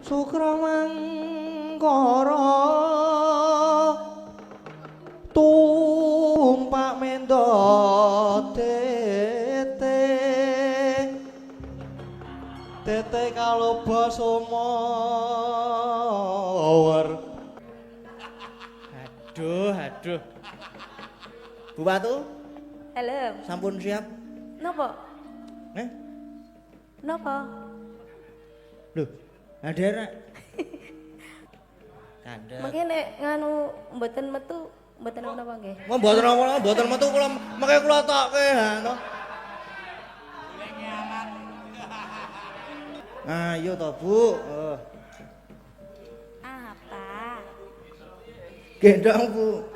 Sukramangkara tumpak mendo tete kaloba sumawar. Aduh. Bu Watu? Halo. Sampun siap? Napa? Napa? Loh, ada Kandha. Mungkin nek nganu mboten metu mboten napa nggih. Mboten napa, mboten metu kula mengke kula tokke ha to. Ayo to, Bu. Apa? Gendong, Bu.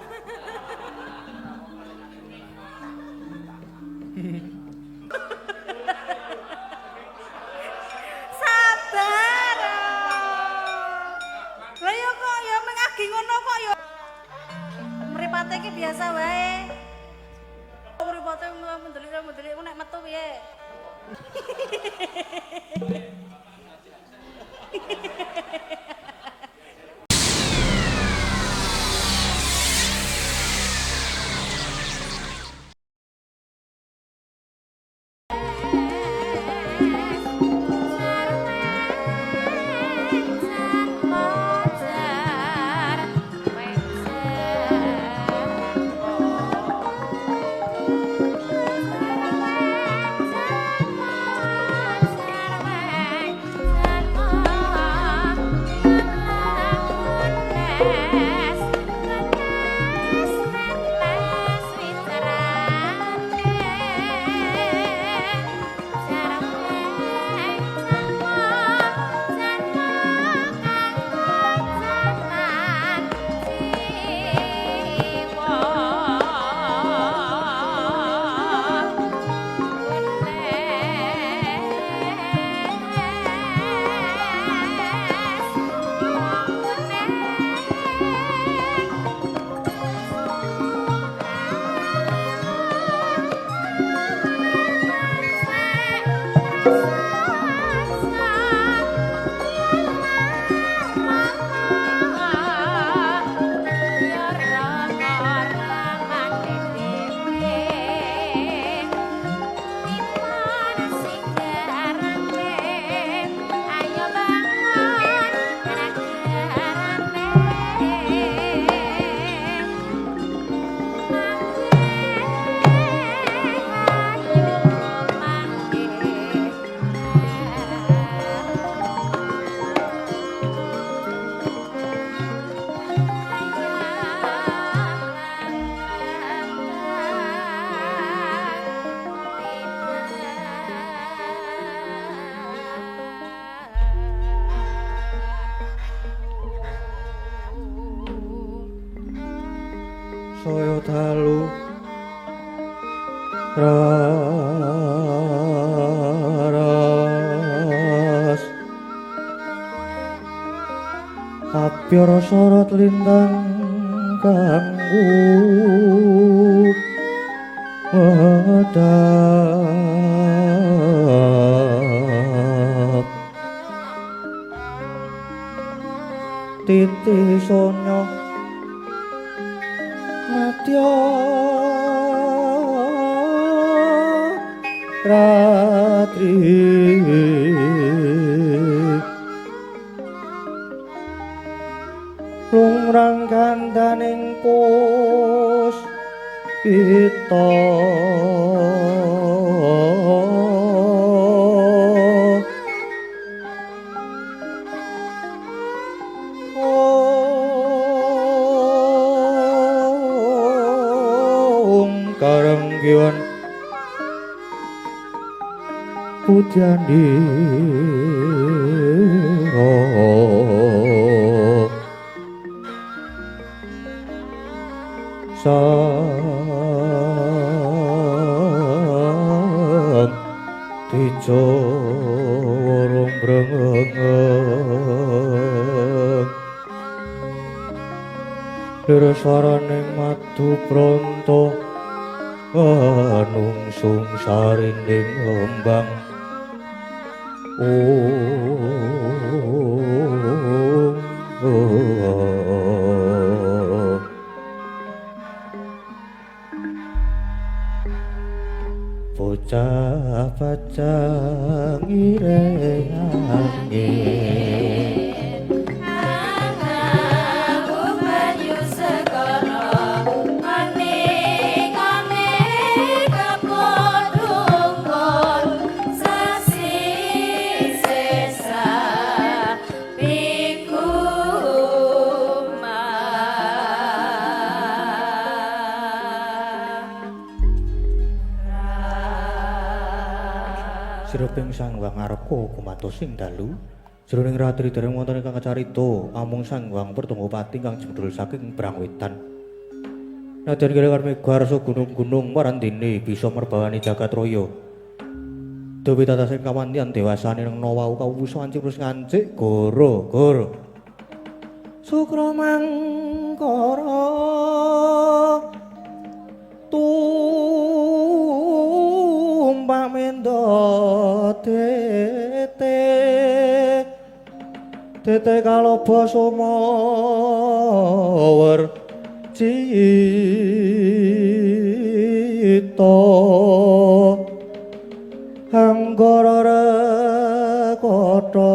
Sabar. Lah ya kok ya mengagi ngono kok ya. Mripate iki biasa wae. Mripate mendelik nek metu piye? Saya dalu raras apyara sorot lintang kanggo medhap titi sonya Matya Ratri lumrang kandaning puspita karenggian pujandira sang dijawa brengeng Dirasaraning madu pronto anungsung sarinding embang ping Sang Hyang Arka gumatos ing dalu jroning ratri dereng wonten ingkang kacarita amung Sang Hyang Pertunggapati kang jembrul saking Brangwetan. Nadyan kaliyan megarsa gunung-gunung marandene bisa merbawani jagat raya. Dewi tatas ing kamantian dewasane nang wau kawusa ancip terus ngancik goro-goro. Sukra mangkara tumbak mendo tete kaloba sumawer cita anggara rekata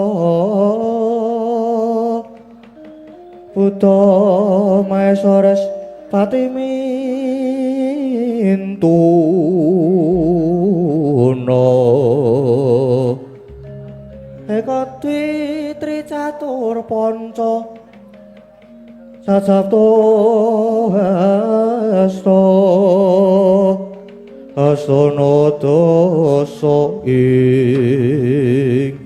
Buddha Maeswares Patimintuna Eka Dwi Catur Panca Sasapto hasta Asana dasa ing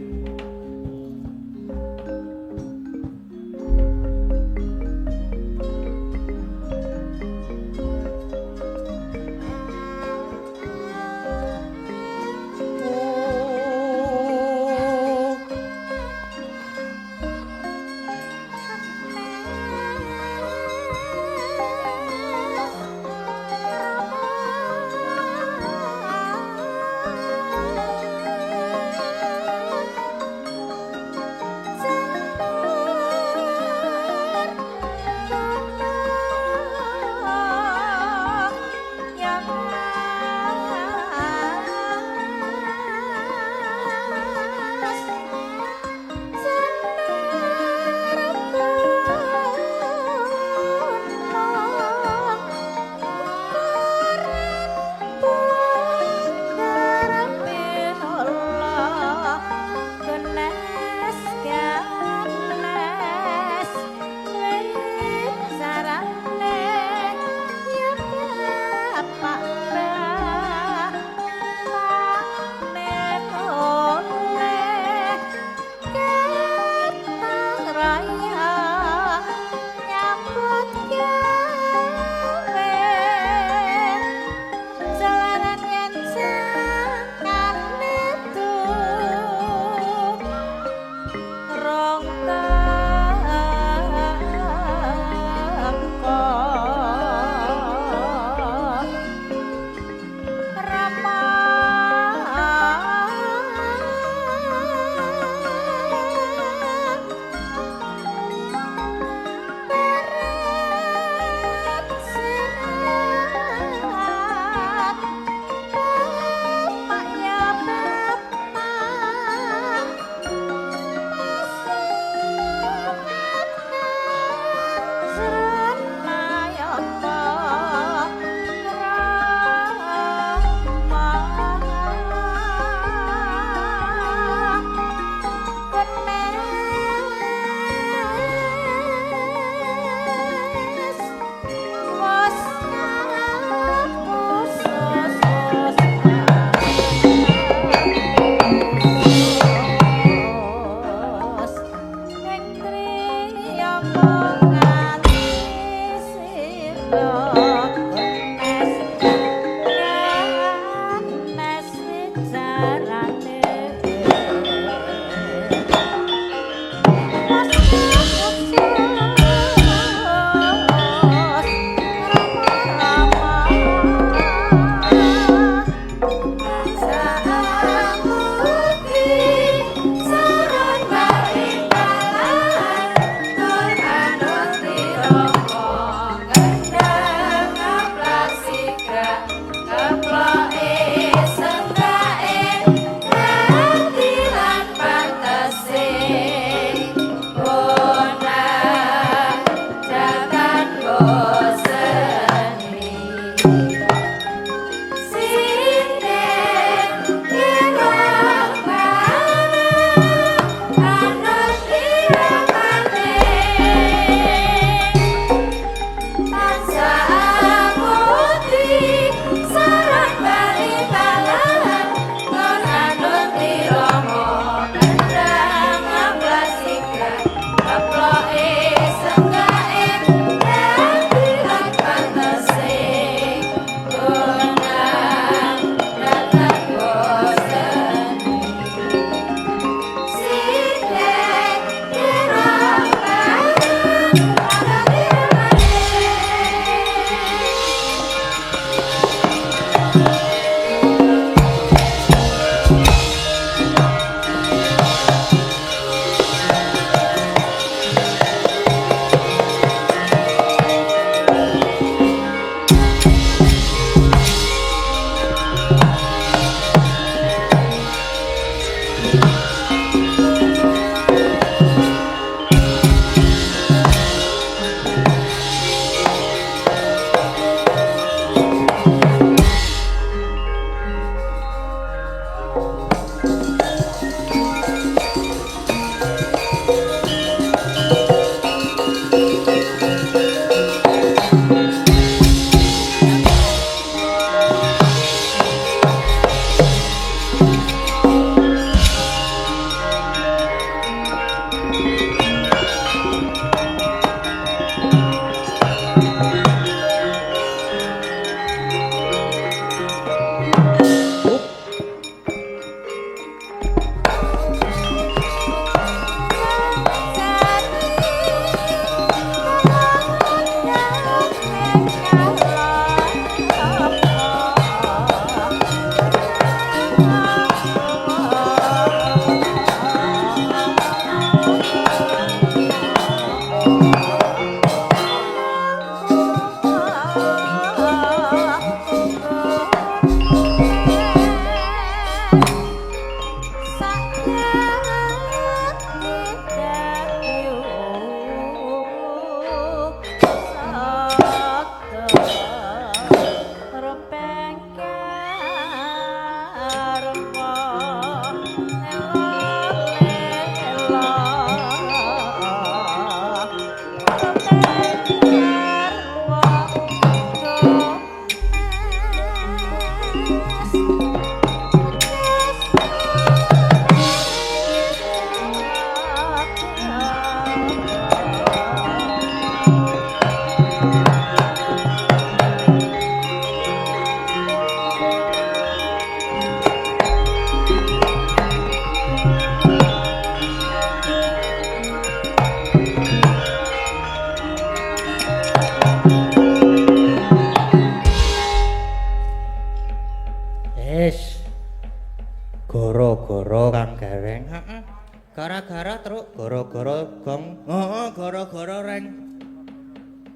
gara-gara gong. Heeh, gara-gara reng.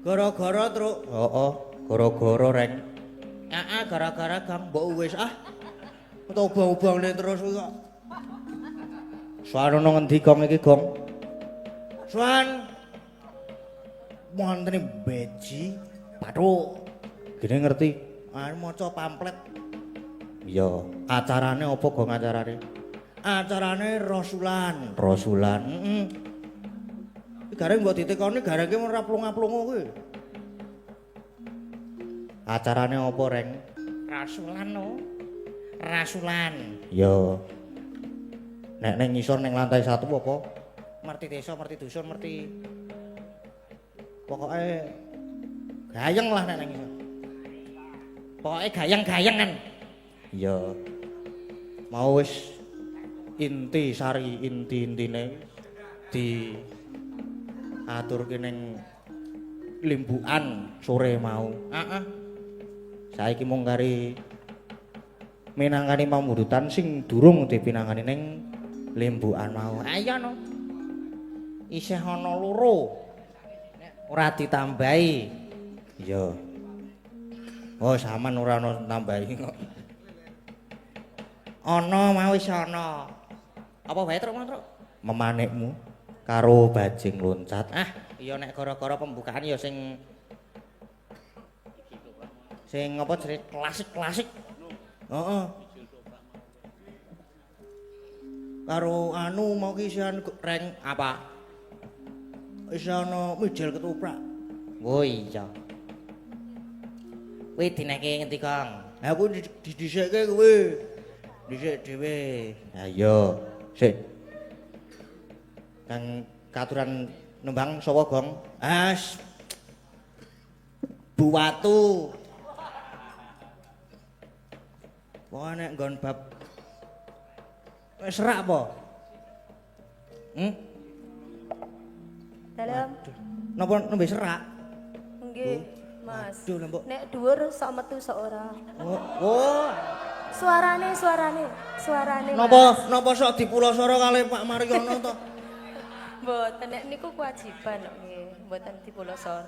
Gara-gara truk. Heeh, gara-gara reng. Heeh, gara-gara gong. Mbok wis ah. Utawa ubang-ubangne terus kuwi kok. Soan ono ngendi gong iki, Gong? Soan wonten beji bathuk. Gene ngerti. Ah maca pamflet. Iya, acarane apa Gong acarane? Acarane Rasulan. Rasulan. Heeh. Iki gareng mbok ditekoni garengke ora plunga-plungu kuwi. Acarane apa, Reng? Rasulan no. Rasulan. Iya. Nek ning ngisor ning lantai 1 apa? Merti desa, merti dusun, merti. Pokoke gayeng lah nek ning ngisor. Pokoke gayeng-gayengan. Iya. Mau wis inti sari inti-intine di aturke ning limbukan sore mau. Heeh. Saiki mung kari minangkani pamurutan sing durung dipinangani ning limbukan mau. Ayo no. Isih ana loro. Ora ditambahi. Iya. Oh, sampean ora ana tambahi kok. Ana mau wis ana. Apa wae truk Truk? Memanikmu karo bajing loncat. Ah, iya nek gara-gara pembukaan ya sing apa jenenge klasik-klasik. Heeh. Karo anu mau ki isian reng apa? Wis ana mijil ketoprak. Oh iya. Kuwi dineke ngendi, Kang? Ha kuwi didhisikke kuwi. Dhisik dhewe. Ha iya, sik. Kang katuran nembang sapa, Gong? As. Buwatu. Wah nek nggon bab wis serak apa? Dalam. Napa nembe serak? Nggih, Mas. Aduh, lembok. Nek dhuwur sok metu sok ora. Oh. Suarane. Napa sok dipulosoro kali Pak Mariono to? Mboten nek niku kewajiban kok nggih, mboten dipulosor.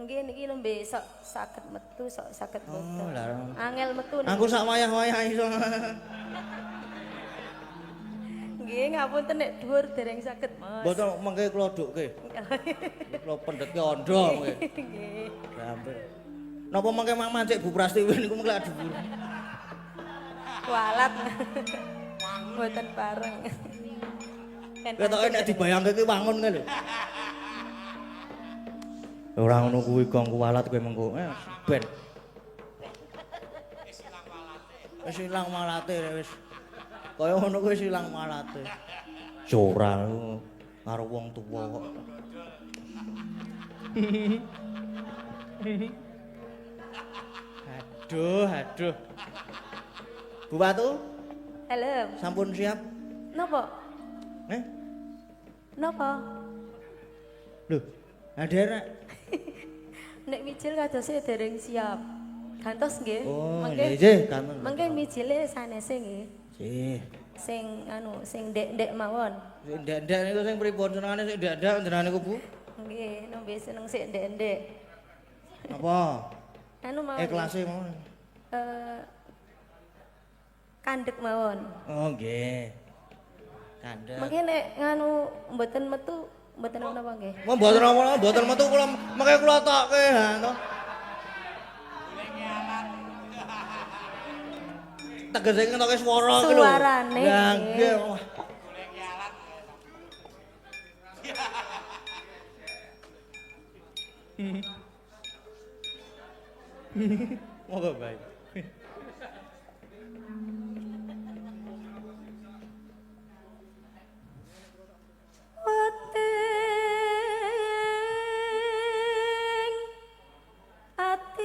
Nggih niki lembe sok saged metu sok saged mboten. Oh, lah. Angel metu. Aku sak wayah-wayah iso. Nggih ngapunten nek dhuwur dereng saged, Mas. Mboten mengke klodukke. Kula pendhetke ondo kowe. Nggih. Gampil. Napa mengke mancik Bu Prastiwi niku mengke dhuwur. Kualat. Mboten bareng. Ketoke nek dibayangke ki wangun ngene lho. Ora ngono kuwi Gong kuwalat kowe mengko. Ben. Wis ilang malate wis. Kaya ngono kuwi wis ilang malate. Ora karo wong tuwa kok. Aduh. Bu Watu, Halo. sampun siap? Napa? Napa? Lho, derek. Nek mijil kadose dereng siap. Gantos nggih. Oh, Mangke nggih, kanten. mangke mijile sanese nggih. Nggih. Sing ndek mawon. Sing ndek niku sing pripun senengane sing ndek jenengan niku, Bu? Nggih, nembe seneng sik ndek-ndek. Apa? Anu mawon. Ikhlase mawon. Kandhek mawon. Oh, nggih. Kandhek. Mangke nek nganu mboten metu mboten napa nggih. Mau mboten apa mboten metu kula mengke kula tokke ha to. Tegese ngetoke swara iki lho. Suarane. Lah nggih. Moga baik. Ati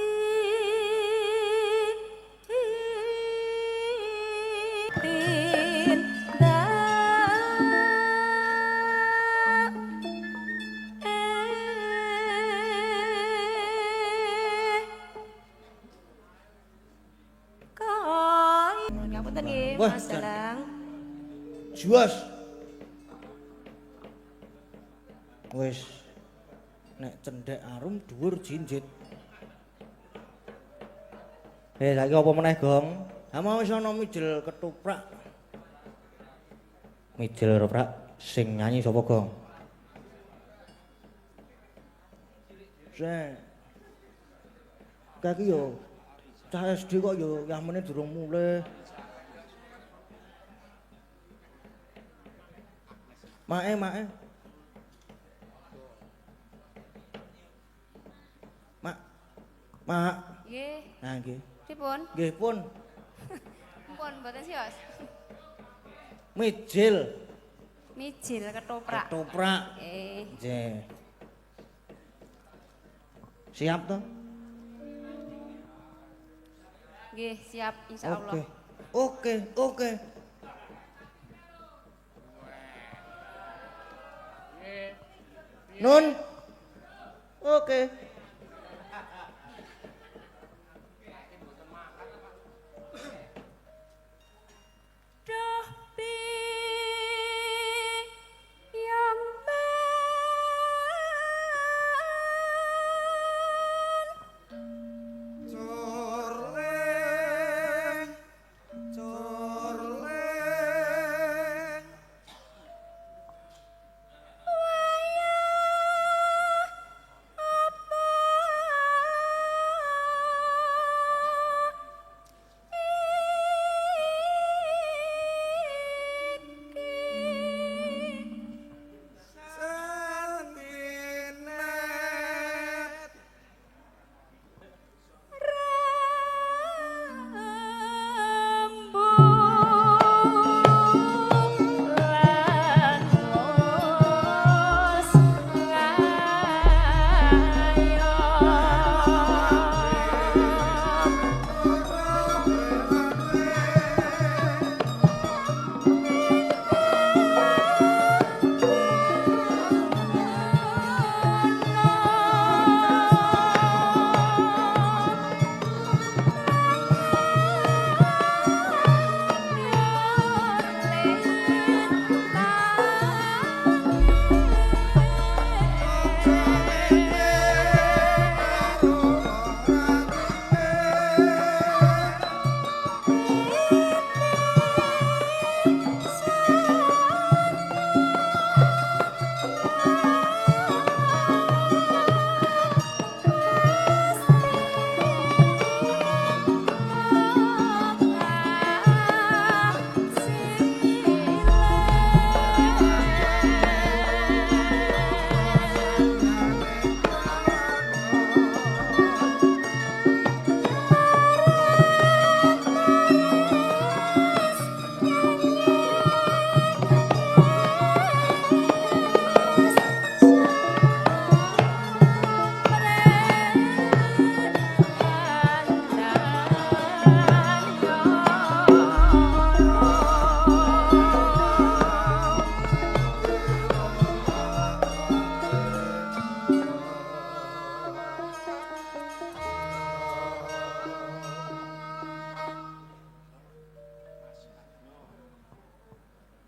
Wah, Mas Dalang. Juas. Wis nek cendhek arum dhuwur jinjit. Saiki apa meneh, Gong? Ha mau wis ana mijil ketoprak. Mijil ketoprak sing nyanyi sapa, Gong? Kaki yo cah SD kok yo yamene durung mulih. Mae. Mak. Nggih. Nah nggih. Pripun? Nggih pun. Pun mboten sios. Mijil Ketoprak. Nggih. Siap toh? Nggih, siap insyaallah. Oke. Nun. Oke.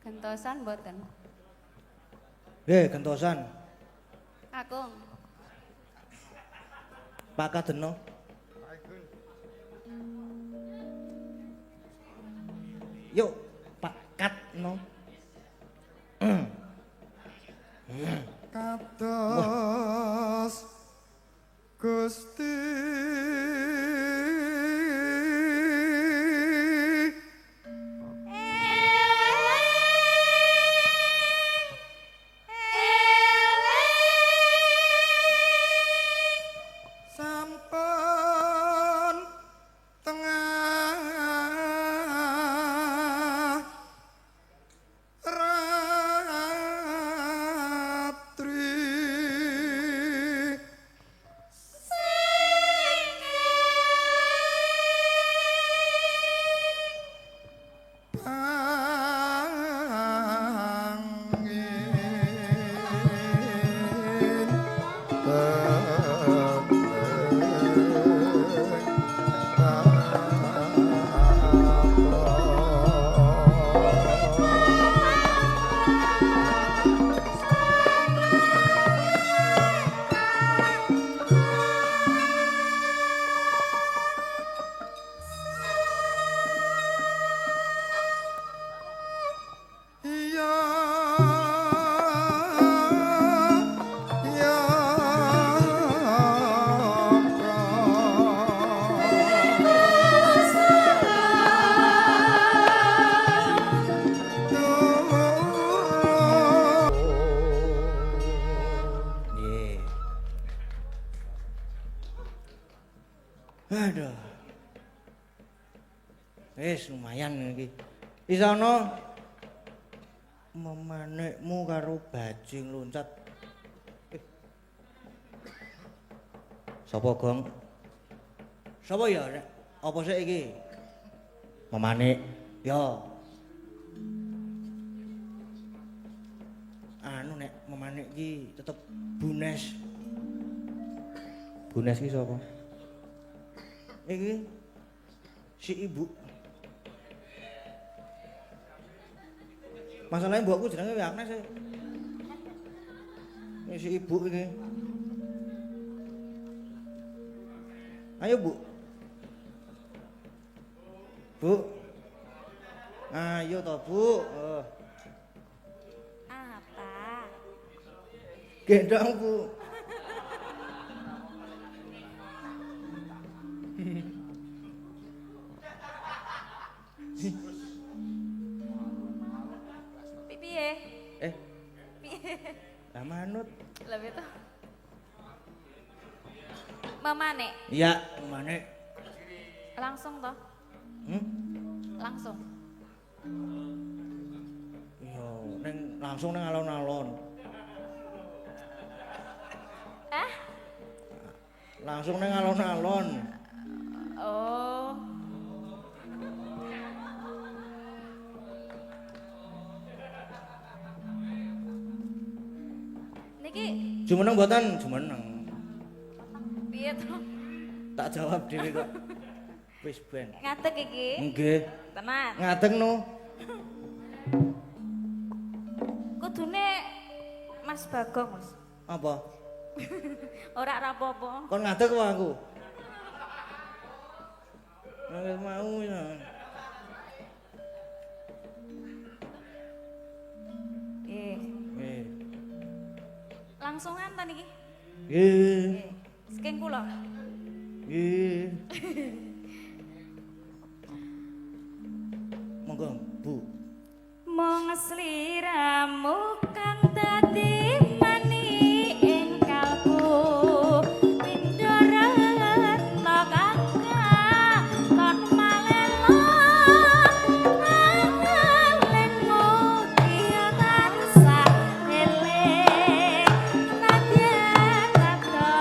Gentosan mboten. Nggih, gentosan. Kakung. Pak Kadeno. Yuk, Pak Katno. Kados Gusti sampun tengah ratri Aduh. Wis lumayan iki. Isono memanekmu karo bajing loncat. Sapa, Gong? Sapa ya nek apa sik iki? Memanik. Ya. Anu nek memanik iki tetep Bunes. Bunes iki sapa? Iki si ibu. Masalahnya mbokku jenenge Agnes. Ini si ibu iki. Ayo, Bu. Bu. Ayo toh, Bu. Apa? Gendong, Bu. Piye? Piye? Lah manut. Lebih tuh. Mama nek Iya, manik. langsung toh? Langsung. Iya, langsung ning alon-alon. Langsung ning alon-alon. Oh. Niki Jumeneng mboten, jumeneng. piye toh? Tak jawab dhewe kok. Wis ben. Ngadeg iki? Nggih. Tenan. Ngadeg no. Kudune Mas Bagong, Mas. Apa? Ora rapopo. Kon ngadeg apa aku? Nggak mau ya. Langsungan ta niki? Nggih. Saking kula. Nggih. Monggo, Bu. Mong sliramu kang dadi mani ing kalbu pindoran kakak kon malelo lenmu dia tansah eling nadyan kata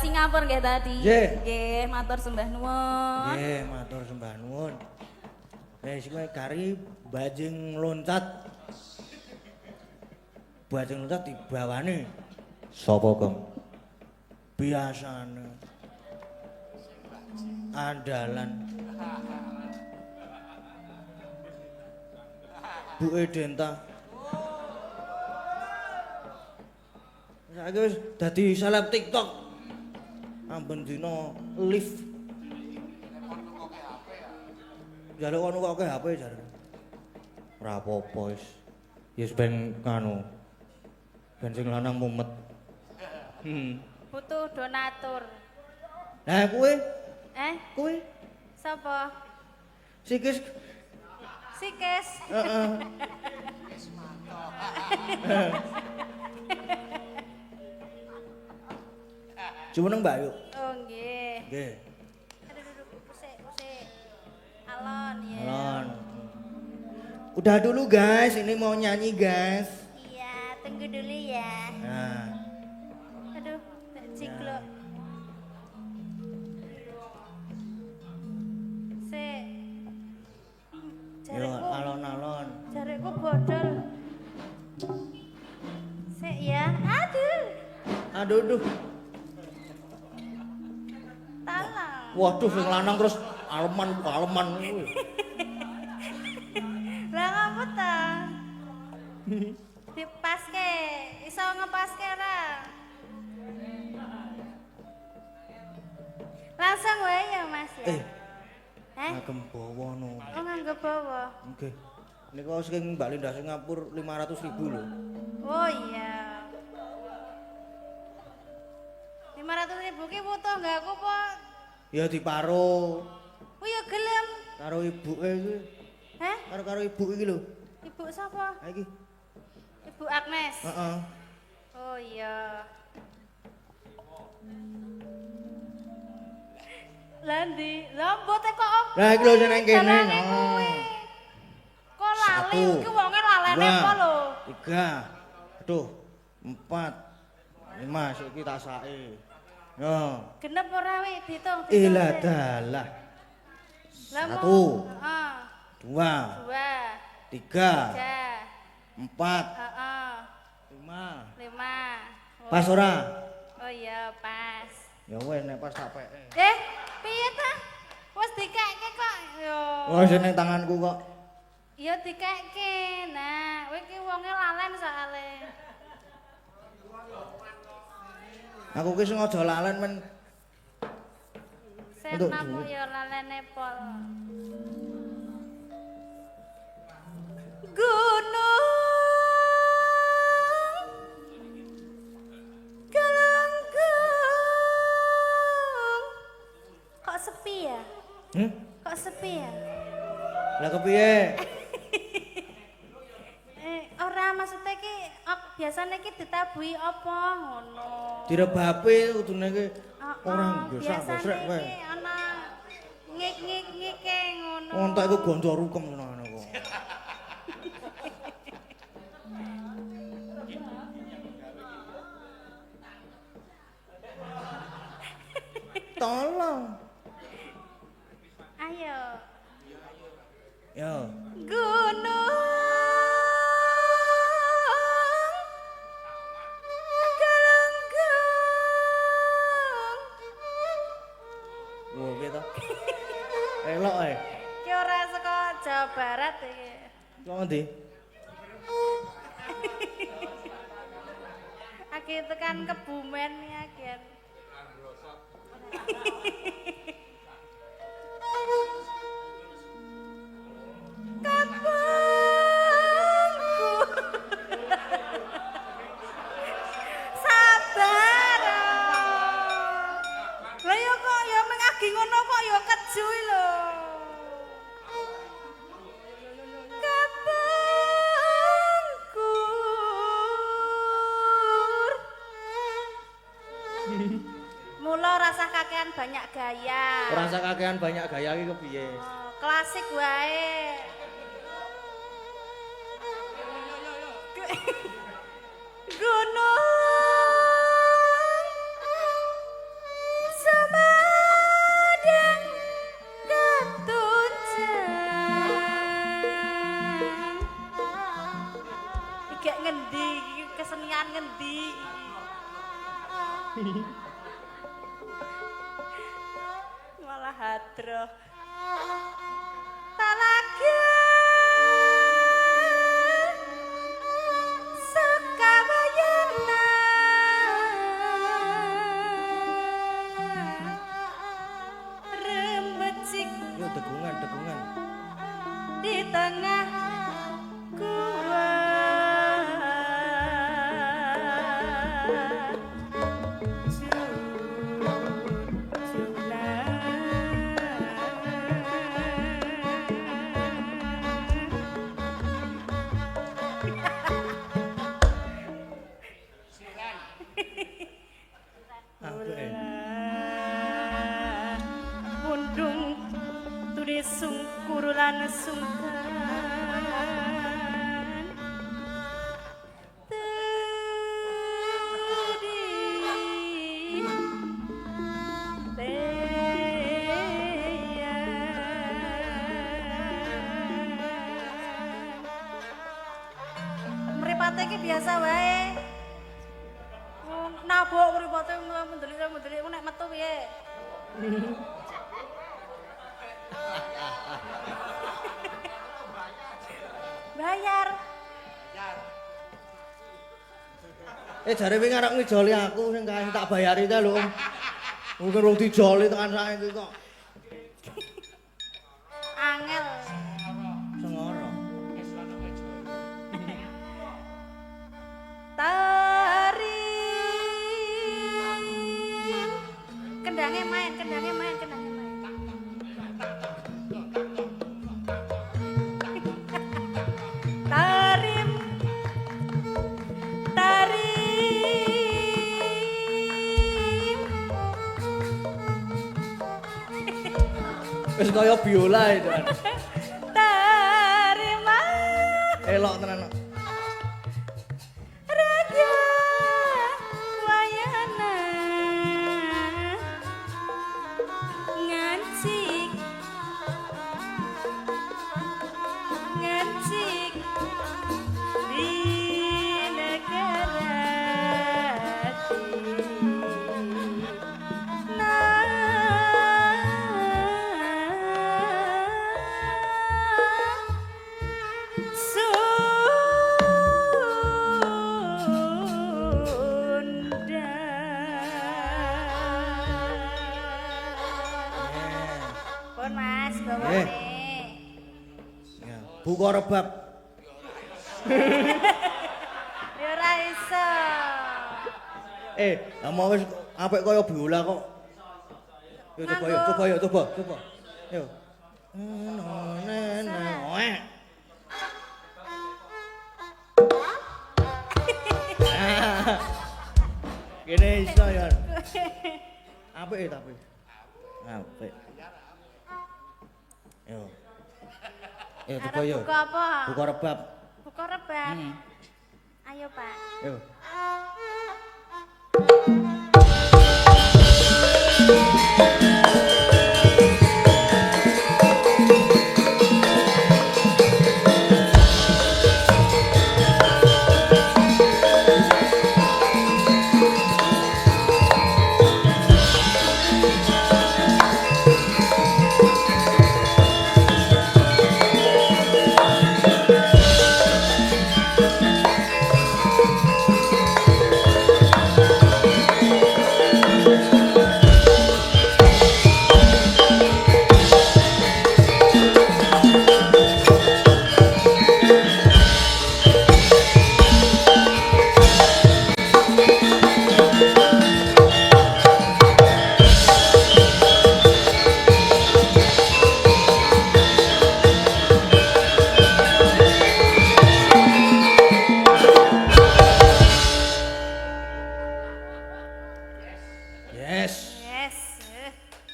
Singapura nggih tadi. Nggih, matur sembah nuwun. Nggih, matur sembah nuwun. Wis kowe kari bajing loncat. Bajing loncat dibawane sapa, Gong? Biasane. Andalan. Bu Edenta. Saiki wis dadi seleb TikTok. Ampun dina live. Jaluk kono kok ke HP jar. Ora apa-apa wis. Yes ben kanu. Ben sing lanang mumet. Butuh donatur. Lah kowe? Kowe? Sapa? Sikis. Sikis. Heeh. Jumeneng Mbak yuk. Oh nggih. Nggih. Aduh, pusing. Alon ya. Alon. Udah dulu guys, ini mau nyanyi guys. Iya, tunggu dulu ya. Nah. Aduh, tak ciklok. Yo alon-alon. Jarekku bodol. Aduh. Talang. Waduh sing lanang terus aleman kuwi. Lah ngapa ta? Dipaske, iso ngepaske ra? Langsung wae ya Mas ya. Ngagem bawa no. Oh nganggo bawa. Nggih. Niku sing Mbak Linda Singapura 500.000 lho. Oh iya. 500.000 ki butuh enggak aku po? Ya diparo Oh ya gelem. karo ibuke iki. Hah? Karo ibu iki lho. Ibu sapa? Ha iki. Ibu Agnes. Heeh. Oh iya. Landi, lambote kok. Lah iki lho sing nang kene. Dalane kuwi. Kok lali iki wonge lalene apa lho? 3. Aduh. 4. 5 saiki tak sake. Yo. Genep ora wi diitung. Ilah dalah. 1. Heeh. 2. 2 3. 3 4. Heeh. 5. 5. Pas ora? Oh iya, pas. Ya wis nek pas tak peke. Piye ta? Wis dikekke kok. Yo. Wah, sing ning tanganku kok. Ya dikekke. Nah, kowe iki wonge lalen soalé. Aku ki sengaja lalen men. Untuk Senamu duit. ya lalene pol. Gunung Galunggung. Kok sepi ya? Kok sepi ya? Lah kepiye? Ora maksudnya ki biasane ki ditabuhi apa ngono. Direbape kudune ki ora nggo biasane srek kowe. ki ana ngik-ngik-ngike ngono. Ontak iku gondo rukem ngono kok. Tolong. Ayo. Yo. Gunung Galunggung. Wo piye to? Elok ae. Ki ora saka Jawa Barat iki. Kok ngendi? Aki tekan Kebumen ya Gen. Kampungku. Sabar. Lah ya kok ya mengagi ngono kok ya keju lho. Kampungku. Mula rasa kakean banyak gaya. Rasa kakean banyak gaya iki kepiye? Klasik wae. Gunung Semadang Ketunjang. Iki ngendi iki kesenian ngendi iki? Malah hadroh. Talaga Sukawayana Rembecik Yo degungan. di tengah gua. Mundung tulis sungkurulan sungkan tedi mripate iki biasa wae rabok mripate mendelik nek metu piye? Bayar. Jare wingi arep ngijoli aku sing kae tak bayari ta lho. Mungkin rong dijoli tekan saiki kok. Angel. Sengoro. Tari. Kendangnya main. Tarim. Wis kaya biola itu. Tarima. Elok tenan. Raja Wayana ngancik di negara Pun Mas, bawane. Ya, buka rebab. Ya ora iso. Mau wis apik kaya biola kok. Yo coba. Yo. Gini iso ya. Apik tapi. Apik. Yo. Coba yo. Buka apa? Buka rebab. Buka rebab. Ayo, Pak. Yo.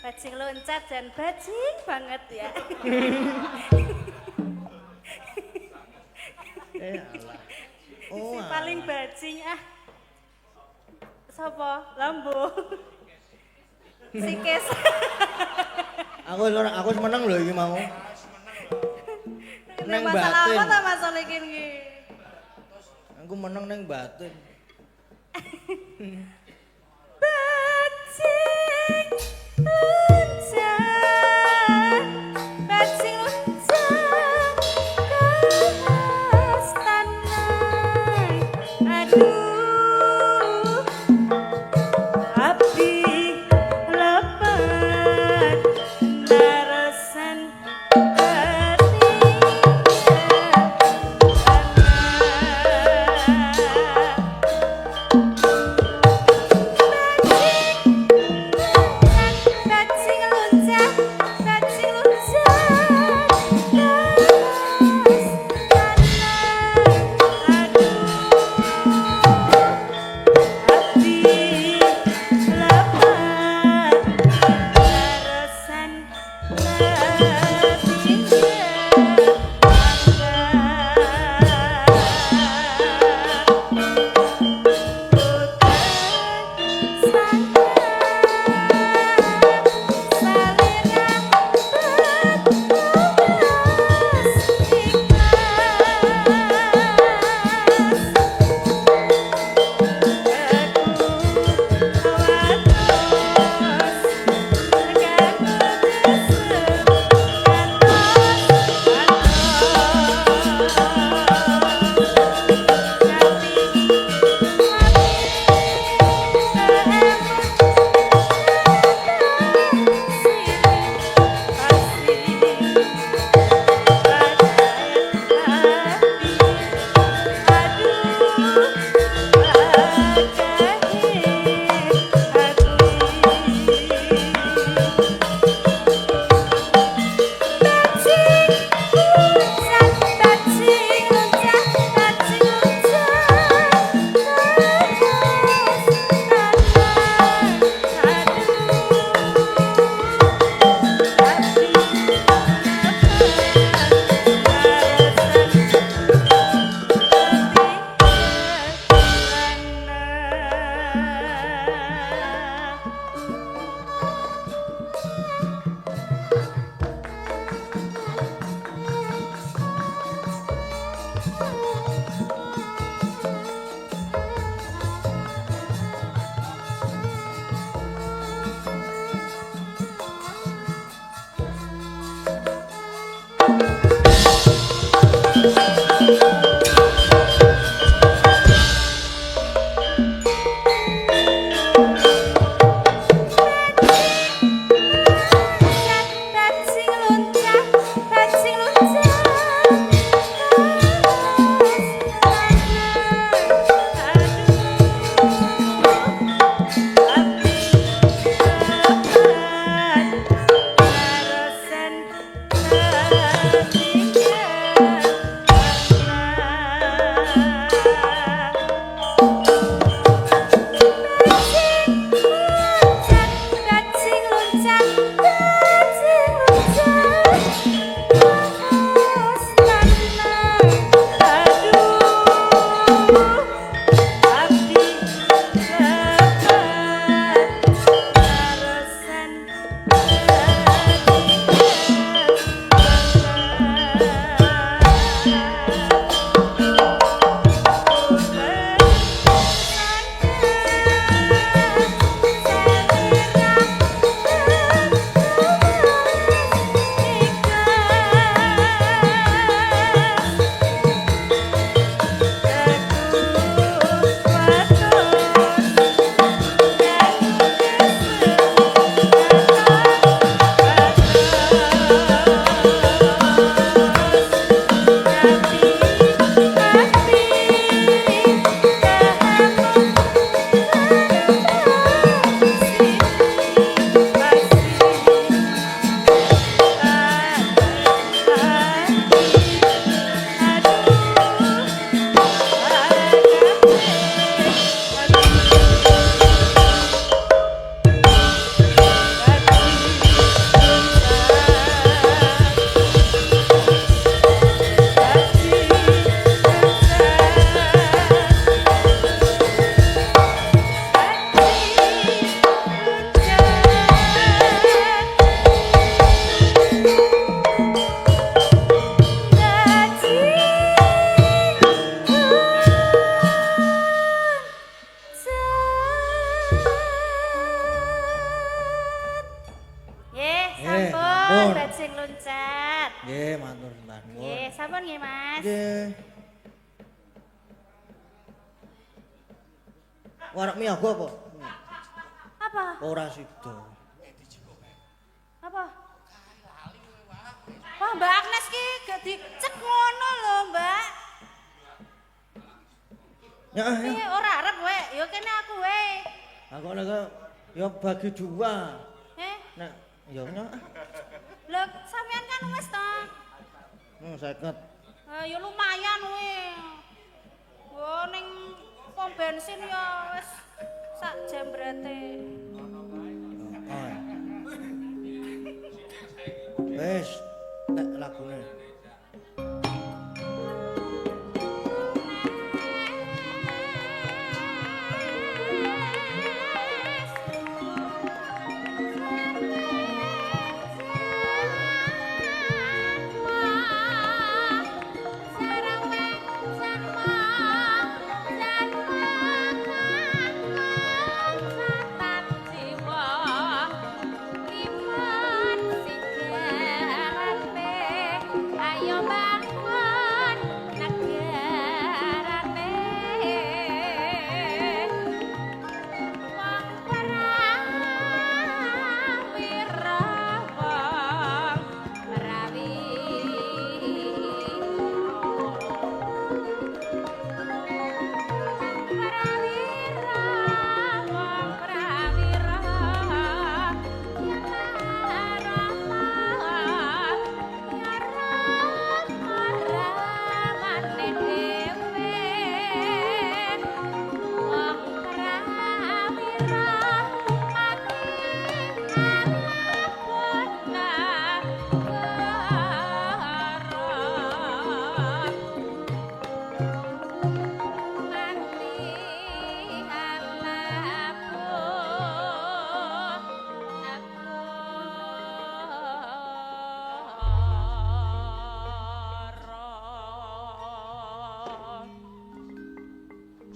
Bajing loncat dan bajing banget ya. Alah. Si paling bajing Sopo? Lambo. Si Kes. Aku wis meneng lho iki mau. Neng masalah batin. apa ta masalah iki? Aku meneng neng batin. Bajing loncat, bajing loncat ke tanah. Aduh, api lepat narasan bajing loncat. buset. Nggih, matur mbah nuwun. Nggih, sampun nggih, Mas. Nggih. Warek miyaga apa? Apa? Ora sida. Apa? Wah, Mbak Agnes ki gak dicek ngono lho, Mbak. Ya, Piye ora arep we? Ya kene aku we. aku nek ya bagi dua. Nek ya nyok. Lho, sampean kan wis to. 50. Ya lumayan we. Wo ning pom bensin ya wis sak jam berate. Oh. Wes, nek lagune.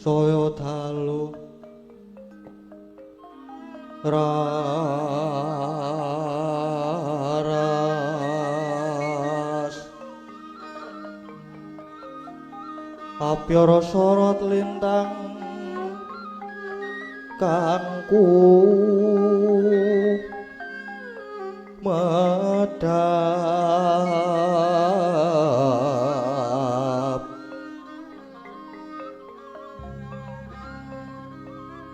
Saya dalu raras apyara sorot lintang kangku medhap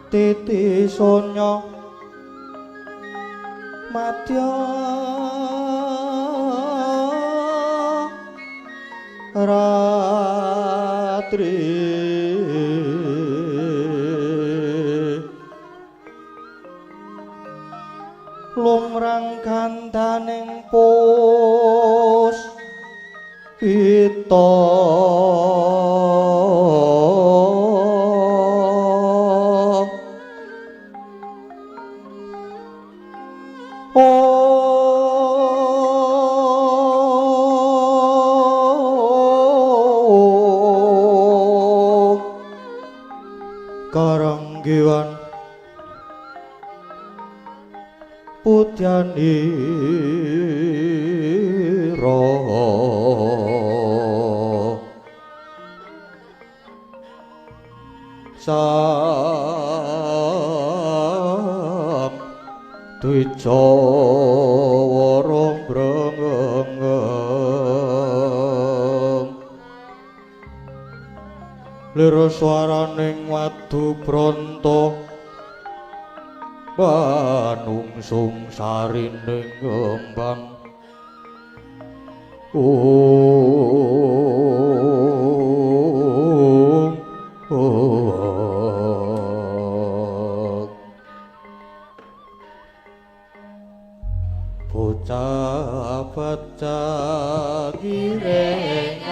titi sonya madya ratri lumrang gandaning pus kita karanggiwan putyanira sang Dwijawara brengeng lir swaraning wadu branta manungsung sarining ngembang bocah kirengake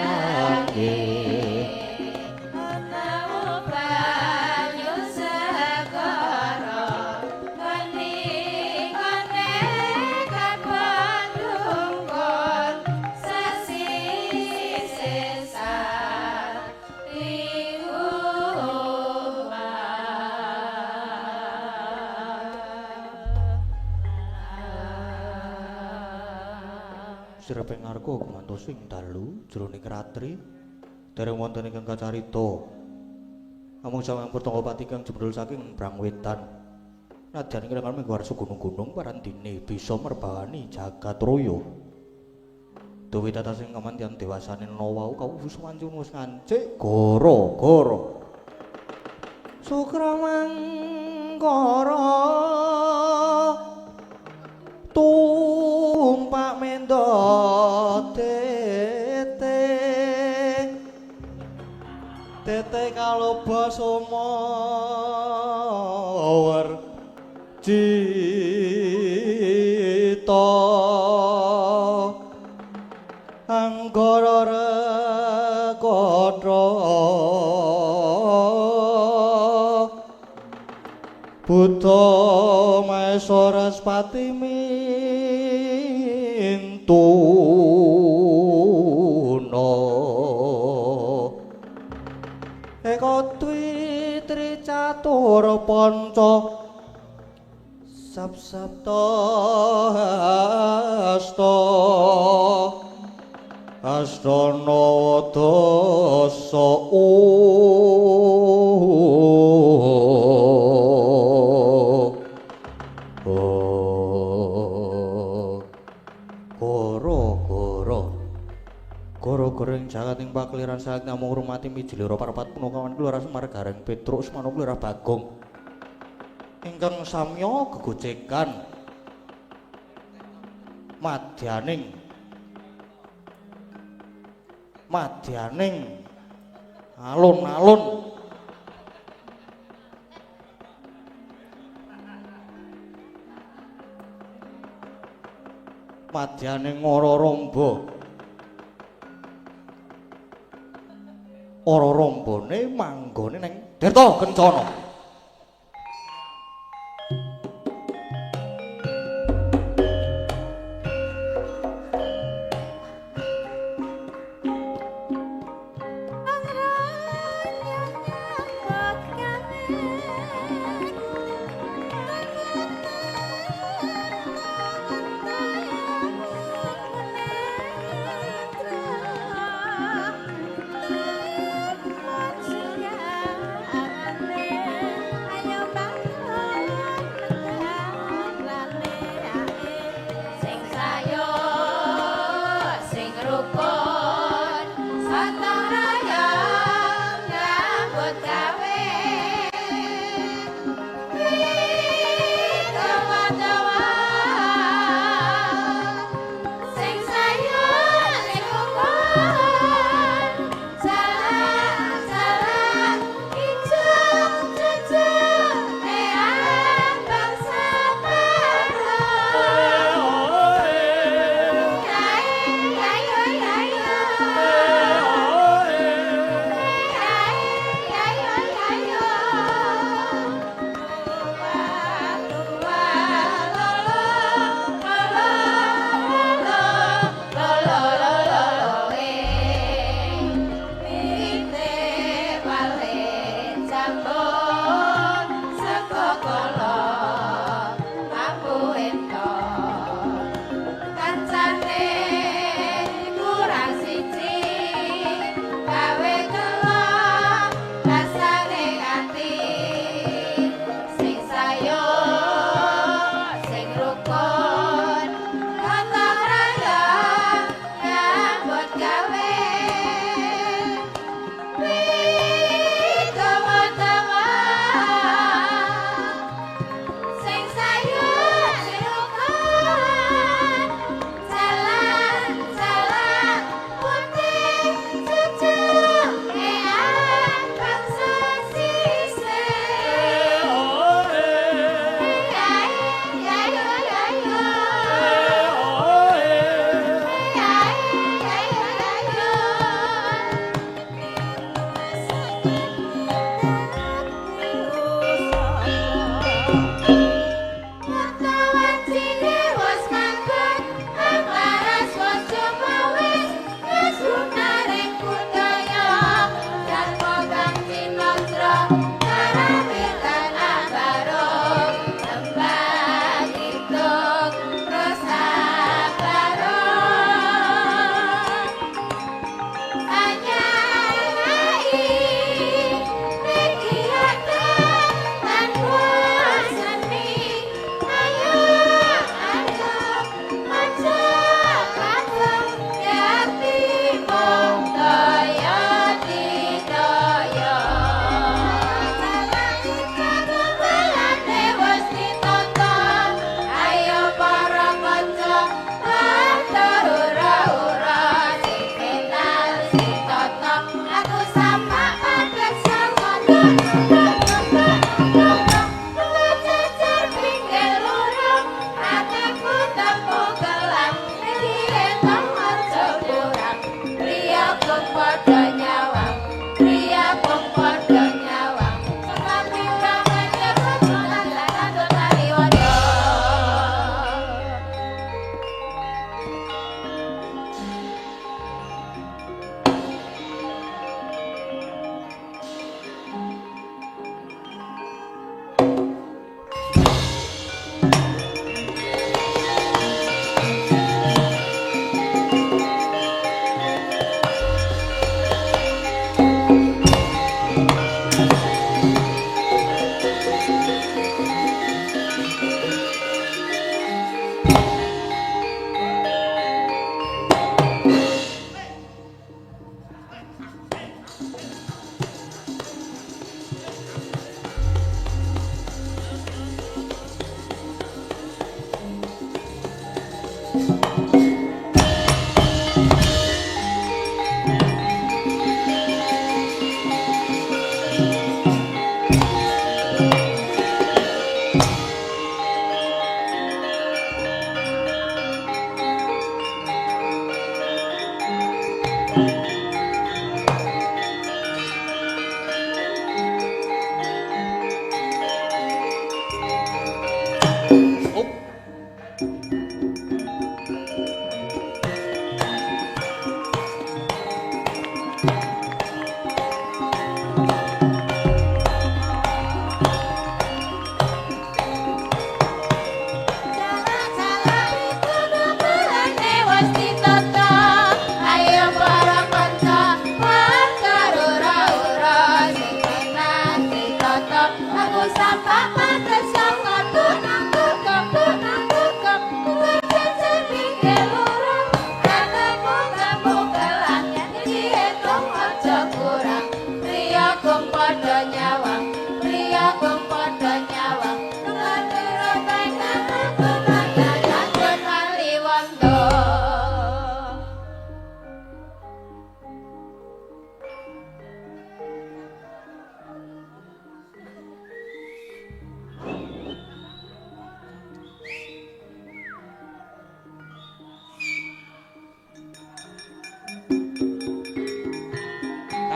sireping ngarga gumantos ing dalu jroning ratri dereng wonten ingkang kacarita amung sawang pertangga pati kang jembrul saking Brangwetan nadyan ingkang kalmi warsa gunung-gunung parandine bisa merbawani jagat raya duwi tata sing kamantian dewasane nawau kawuwus wancun wis ngancik gara-gara Sukramangkara tumpak mendo tete kaloba sumawar cita anggara rekotra Buddha Maeswara Spati mintuna eka dwi tricatur panca sab-sabta astana dasa Goro-goreng jagat ing pakliran saat namung rumati mijilira parapat punokawan kelurahan Semargareng Petruk Semana kelurah Bagong ingkang samya gegojekan madyaning alun-alun madyaning ora rombone manggone ning Tirta Kencana.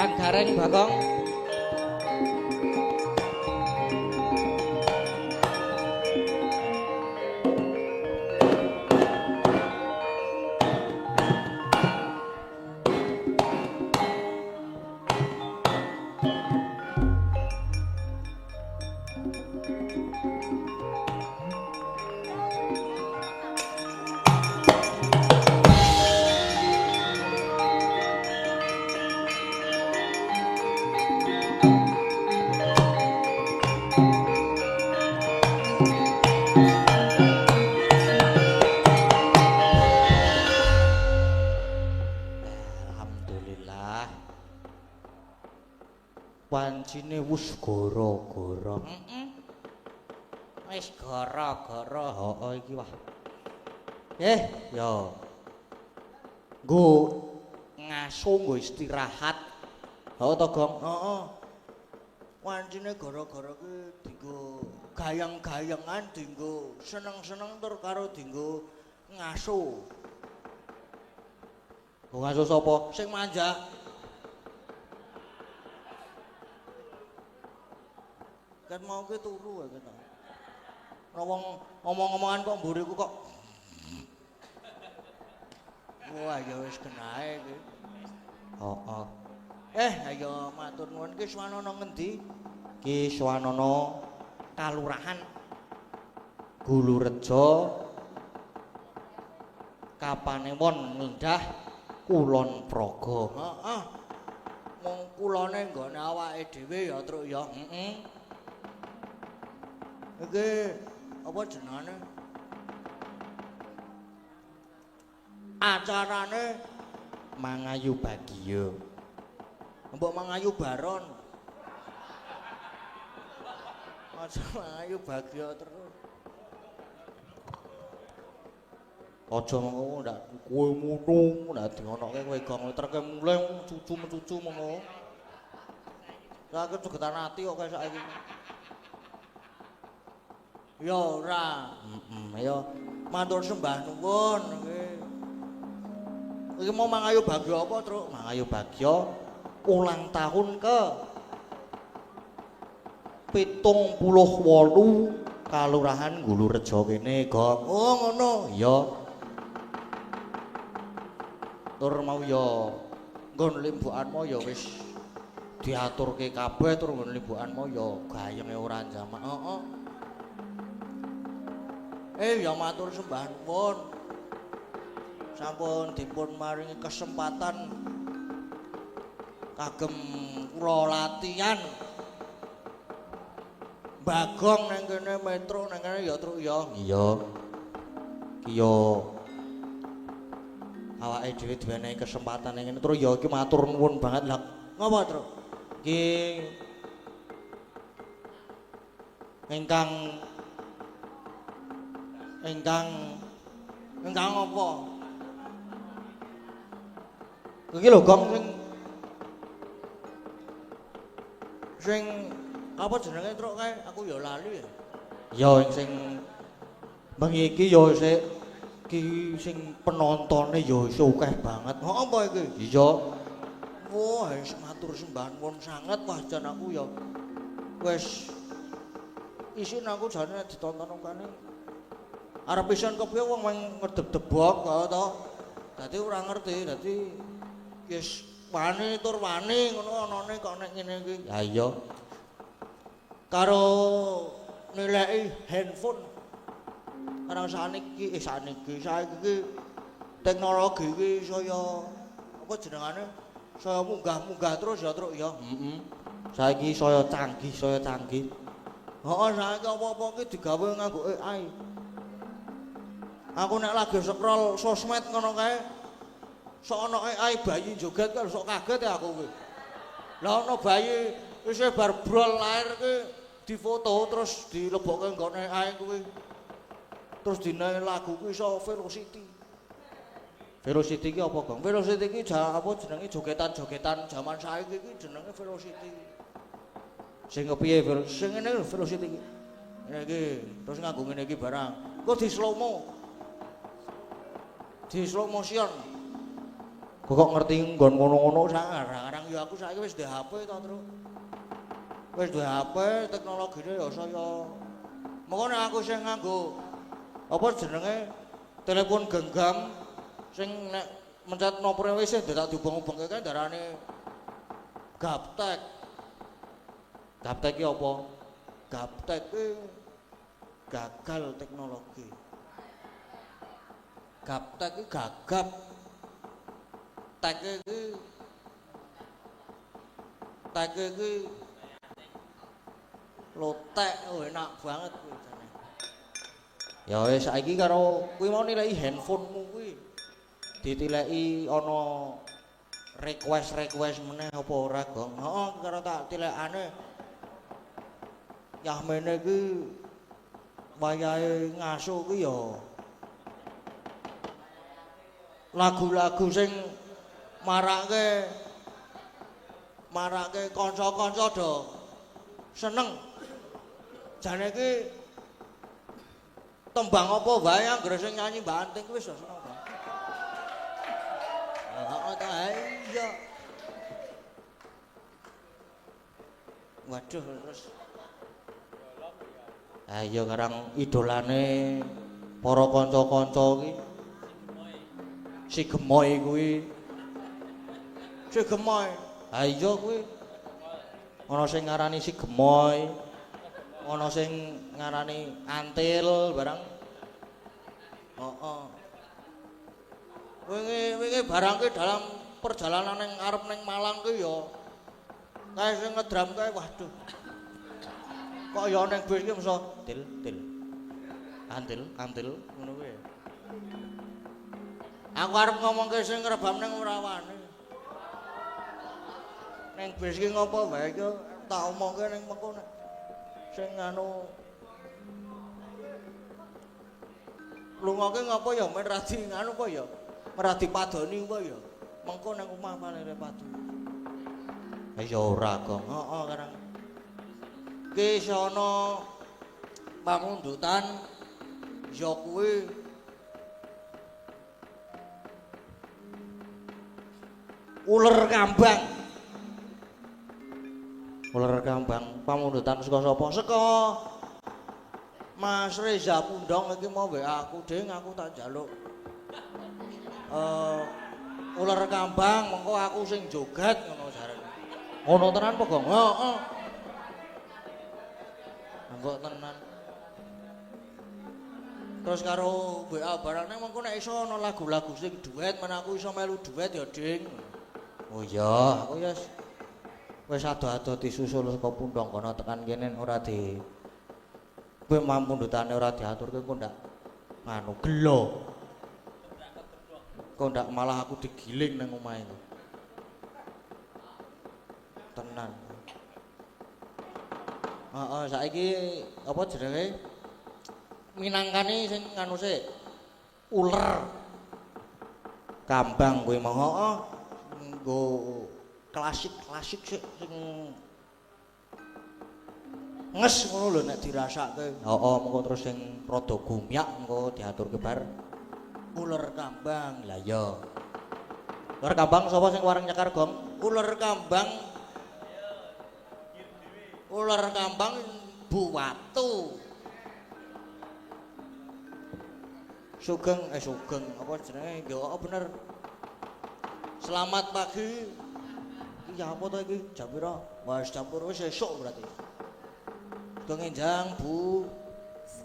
Kang Gareng Bagong. Wancine wis gara-gara. Wis gara-gara hooh iki wah. Ya. Nggo ngaso nggo istirahat. Heeh to, Gong? Heeh. Wancine gara-gara ki dienggo gayang-gayangan, dienggo seneng-seneng tur karo dienggo ngaso. Ngaso sapa? Sing manjak. Kan mau ke turu ya kita. Wong ngomong-ngomongan kok mburiku kok. Wah ya wis kenae iki. Heeh. Ayo matur nuwun ki swanana ngendi? Ki swanana Kalurahan Gulurejo Kapanewon Ngendah Kulon Praga. Heeh. Mung kulone nggone awake dhewe ya, Truk ya. Heeh. Iki apa jenenge? Acarane Mangayu Bagya. Mbok Mangayu Baron. Aja Mangayu Bagya terus. Aja ngono ndak kowe ngono ndak dionoke kowe gong terke mulai cucu-cucu ngono. Saiki jogetan ati kok kaya saiki. Ya ora. Ya matur sembah nuwun iki. Iki mau Mangayu Bagya apa, Truk? Mangayu Bagya ulang tahun ke 78 Kalurahan Gulurejo kene, Gong. Oh, ngono. Ya. Tur mau ya nggon limbukanmu ya wis diaturke kabeh tur nggon limbukanmu ya gayenge ora jamak. Heeh. Ya matur sembah nuwun. Sampun dipun maringi kesempatan kagem kula latihan Bagong nang kene metro nang kene ya, Truk ya. Iya. Ki yo awake dhewe diwenehi kesempatan ning kene, Truk ya iki matur nuwun banget. Lah ngapa, Truk? Ki ingkang apa? Iki lho Gong sing apa jenenge Truk kae? Aku ya lali ya. Ya sing bengi iki ya sik iki sing penontone ya iso akeh banget. Apa iki? Iya. Wah, matur sembah nuwun sanget wah jan aku ya wis isin aku jane ditonton kene. Arep pisan kepiye wong ngedeb-debok kok to. Dadi ora ngerti, dadi wis wani tur wani ngono anane kok nek ngene iki. Ya iya. Karo nilai handphone. Karang saiki iki teknologi iki saya apa jenengane? Saya munggah-munggah terus ya, Truk ya. Heeh. Saiki saya canggih. Heeh, saiki apa-apa iki digawe nganggo AI. Aku nek lagi scroll sosmed ngono kae sok ana AI bayi joget kan sok kaget ya aku kuwi. Lah ana bayi isih bar brol lair ki difoto terus dilebokke nggone AI kuwi. Terus dinae lagu kuwi iso Velocity. Velocity ki apa, Gong? Velocity ki apa jenenge jogetan-jogetan jaman saiki ki jenenge Velocity. Sing kepiye sing ngene Velocity ki. Ngene iki terus nganggo ngene iki barang. Kok di slow motion. kok ngerti nggon ngono-ngono sekarang ya aku saiki wis duwe HP to, Tru. Wis duwe HP, teknologine ya saya. Mengko nek aku sing nganggo apa jenenge telepon genggam sing nek mencet nomor wis tak diubeng-ubengke kan darane gaptek. Gaptek ki apa? Gaptek ki gagal teknologi. Gaptek ki gagap. Tek iki lotek enak banget kuwi jane. Ya wis saiki karo kuwi mau nilai handphonemu kuwi. Ditileki ana request meneh apa ora, Gong? Heeh, karo tak tilekane. Yahmene iki wayahe ngaso kuwi ya lagu-lagu sing marake kanca-kanca do seneng. Jane iki tembang apa wae anggere sing nyanyi Mbak Anting kuwi wis seneng. Heeh ta iya. Waduh terus. Ayo karang idolane para kanca-kanca iki. Si Gemoy kuwi. Si Gemoy. Ha iya kuwi. Ana sing ngarani si Gemoy. Ana sing ngarani Antil barang. Heeh. Wingi barang ki dalam perjalanan ning arep ning Malang ki ya kae sing ngedram kae waduh. Kok ya ning bis ki mesti til. Antil ngono kuwi. Aku arep ngomongke sing ngrebam ning ora wani. Ning bis ki ngopo wae iki tak omongke ning mengko nek sing anu lungake ngopo ya men radi anu kok ya radi padoni kok ya mengko nang omah palere padu. Ha ya ora Gong. Heeh karang ki sono pamundutan ya kuwi uler kambang. Uler kambang pamundutan saka sapa? Saka Mas Reza Pundong iki mau WA aku, Ding, aku tak njaluk. Uler kambang mengko aku sing joget ngono jarene. Ngono tenan apa, Gong? Heeh. Mbok tenan. Terus karo WA barane mengko nek iso ana lagu-lagu sing duet men aku iso melu duet ya, Ding. Oh iya, aku ya wis ado-ado disusul saka Pundong kono tekan kene ora di kowe mampundutane ora diaturke kok ndak nganu gelo. Kok ndak malah aku digiling nang omahe. Tenan. Heeh, saiki apa jenenge? Minangkani sing nganu sik. Uler. Kambang kuwi mau heeh. Nggo klasik sik sing nges ngono lho nek dirasake. Heeh, mengko terus sing rada gumyak engko diaturke bar uler kambang. Lah ya. Uler kambang sapa sing wareng nyekar, Gong? Uler kambang. Uler kambang Buwatu. Sugeng apa jenenge? Ya bener. Selamat pagi. Iya apa to iki? Jam pira? Wis jam pira wis esuk berarti. Kengenjang, Bu.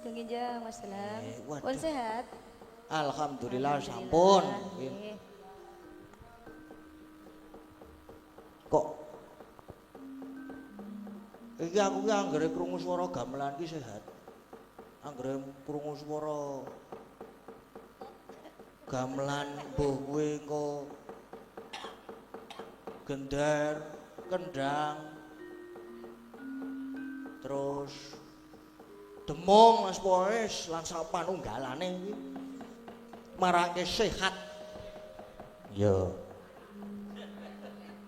Kengenjang, Mas Dalam. Pun sehat? Alhamdulillah sampun. Nggih. Kok iki aku ki anggere krungu swara gamelan ki sehat. Anggere krungu swara gamelan mbuh kuwi engko gendar, kendang, terus demong Mas Poes lan sak panunggalane iki marake sehat. Ya.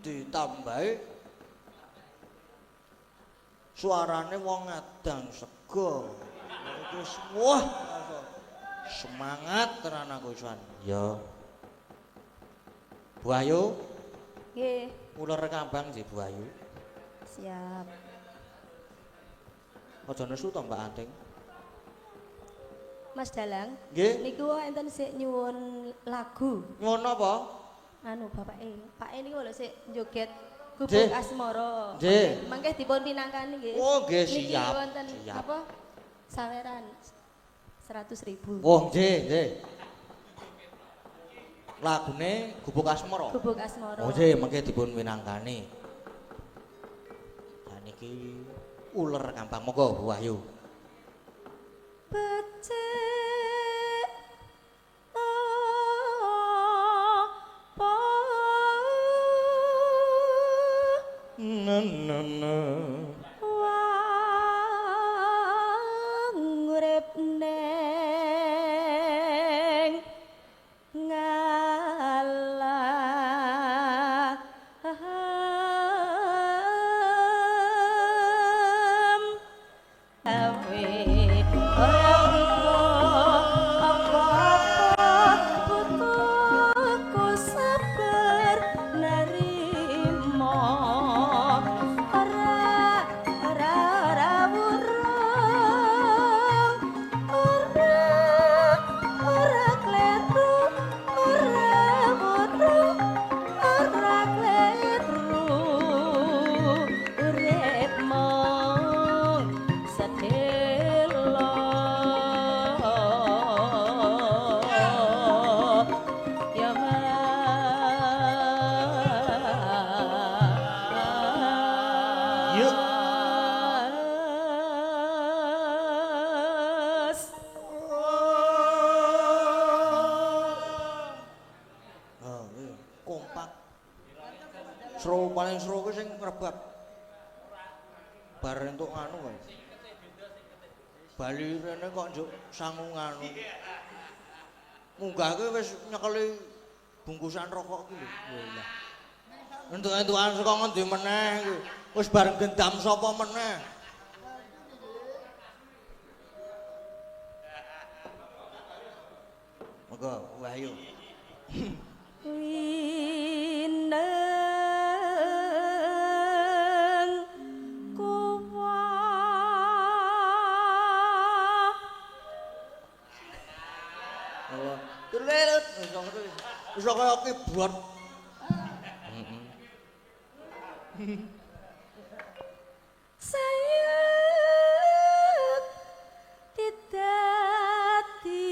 Ditambahi suarane wong ngadang sego. Iki wah semangat tenan aku isan. Ya. Bu Ayu, Nggih, ular kambang nggih Bu Ayu. siap. Aja nesu to Mbak Anting. Mas Dalang, Nggih. niku enten sik nyuwun lagu. Nyuwun apa? Anu bapake, Pak niku lho sik joget Nggih. Gubuk Asmara. Nggih. Mangke dipun pinangkani nggih. Oh, nggih, Niki siap, wonten siap. apa? Saweran 100.000. Oh, nggih, nggih. Lagune Gubuk Asmara. Gubuk Asmara. Oh, nggih, mengke dipun winangkani. Lah niki ular kambang monggo Bu Ayu. Becik apa Na na na. wang urip neng ngalam awe ora apa-apa butuhku sabar nerima ora wurung ora kleru ora kleru urip mong sedelo ya Yuk. Mas. Oh, iya. Kompak. Seru paling seru ku sing ngrebab. Bar entuk anu kae. Bali rene kok njuk sangu anu. Munggah kuwi wis nyekeli bungkusan rokok ki lho. Lah. Entuk-entukan saka ngendi meneh iki. Wis bareng gendam sapa meneh. Monggo Wahyu. Wineng kuwah Apa? Tulelut wis kaya keyboard. sayang didati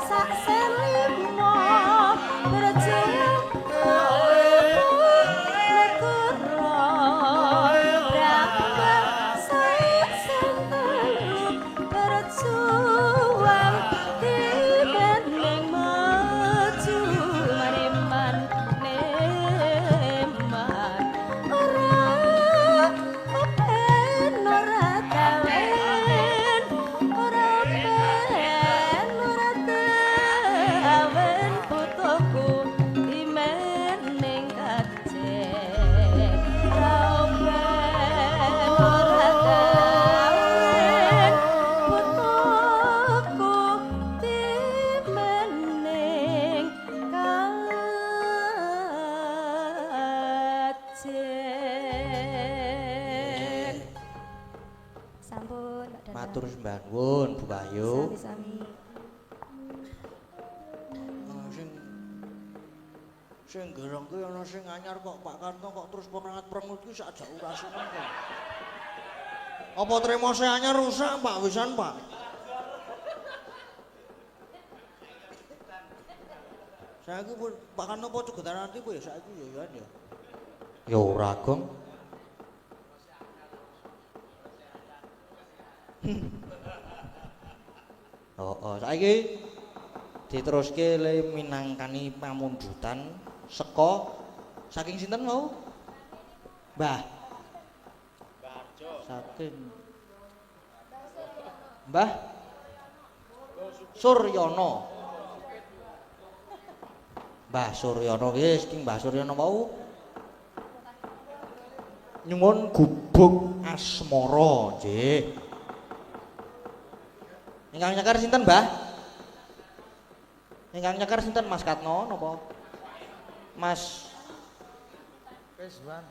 sak selimo berjuang Sampun, Mbak Dana. Matur sembah nuwun Bu Wahyu. Sami-sami. Sing gerong kuwi ana sing anyar kok Pak Karno kok terus perangat-perengut kuwi sak jak urasane kok. Apa trimo sing anyar rusak Pak wisan Pak? Saiki Pak Karno apa cegetan nanti kuwi saiki ya ya. Ya ora Gong. Oh, saiki diteruske le minangkani pamundutan saka saking sinten mau? Mbah. Saking Mbah Suryono. Mbah Suryono wis ki Mbah Suryono mau. Nyuwun gubuk asmara, nggih. Ingkang nyekar sinten, Mbah? Ingkang nyekar sinten Mas Katno napa? Mas Rizwan.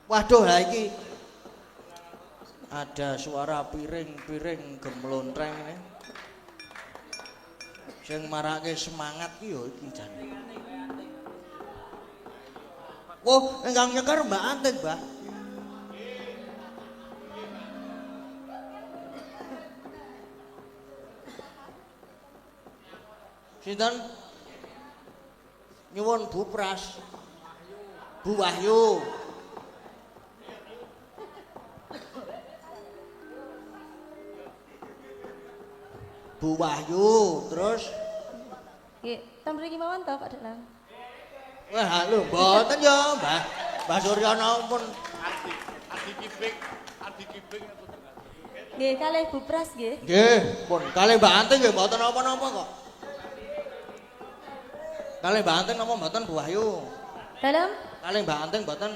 Waduh, lah iki ada suara piring-piring gemlontreng ini. Sing marake semangat ki yo iki jan. Oh, ingkang nyekar Mbak Antin, Mbah. Sinten? Nyuwun Bu Pras. Bu Wahyu. Bu Wahyu, terus Nggih, ten mriki mawon to Pak Dalang. wah lho mboten ya, Mbah. Mbah Suryana pun Nggih, kalih Bu Pras nggih. nggih, pun kalih Mbak Antin nggih mboten napa-napa kok. Kalih Mbak Antin napa mboten Bu Wahyu? Dalem? Kalih Mbak Antin mboten.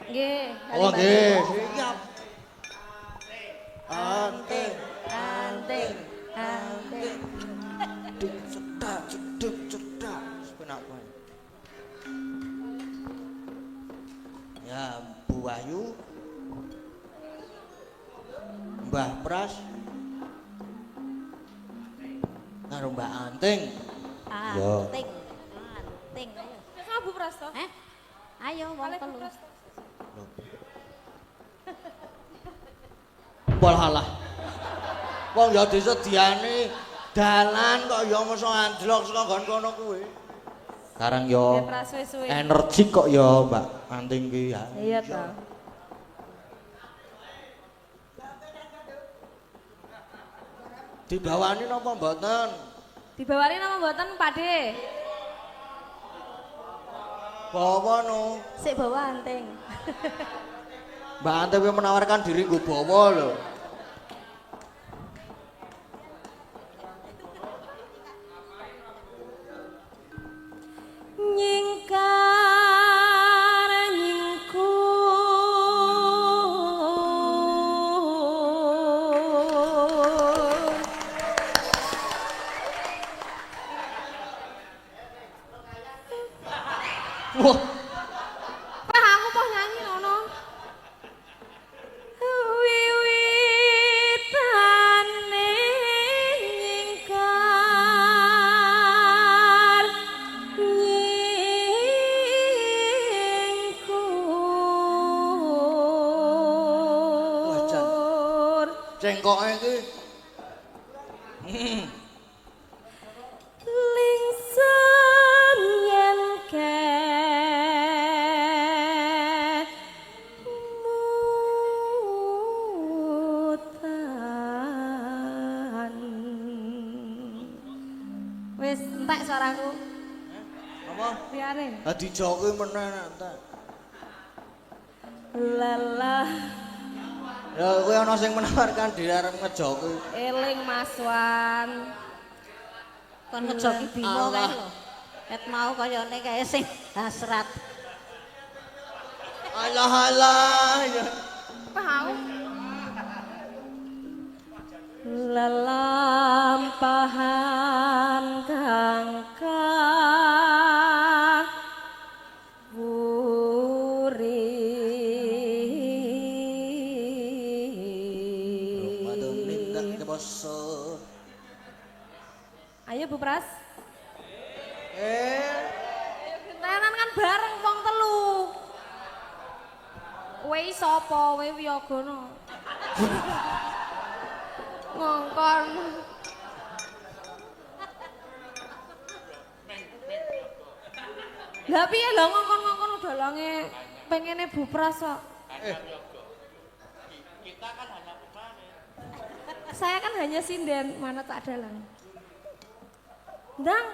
Nggih, kalih Oh Mbak nggih, Antin. siap. Antin, Anting, anting. duk cedak, ceduk cedak. Sepenak wae. Ya, Bu Wahyu. Mbah Pras. Karo Mbak Anting. Anting. Anting ayo. Sama Bu Pras to? Ayo wong telu. Pol halah. Wong ya disediani dalan kok ya mesti anjlok saka nggon kono kuwi. Sekarang Nggih, ya Pras suwe-suwe. energi kok ya Mbak Anting ki ya. Iya to. Dibawani napa mboten? Dibawani nama mboten Pakde? Bawa no. Sik bawa anting. Mbak Anting kuwi menawarkan diri nggo bawa lho. Nyingkar nyingkur. Wah, Pak aku mau nyanyi ngono. Wiwitane nyingkar nyingkur. cengkoke iki. Lingsun yen kemutan. Wis entek suaraku. Apa? Liyane. Dijoki meneh entek. Lelah Ya kuwi ana sing menawarkan diri arep ngejoki. eling Mas Wan. Kon ngejoki Bimo kae lho. Ket mau kayane kae sing hasrat. Alah alah. Ya. Pahau. Lelampahan kangkang Ramadan minta wuri. ke boso. Ayo Bu Pras. Eh, Tenan kan bareng wong telu. Kowe sapa? Kowe Wiyagono. Ngongkon. Lah piye lho ngongkon-ngongkon dalange pengene Bu Pras kok. Saya kan hanya sinden, mana tak dalang. Ndang.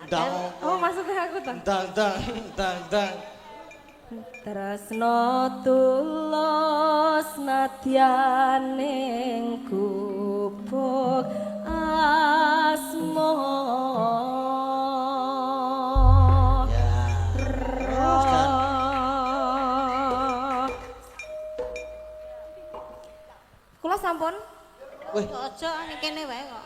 ndang. Oh maksudnya aku tuh. Ndang ndang ndang ndang. Tresno tulus nadyan ning gubuk asma. Kula sampun. Wih, aja ning kene wae kok.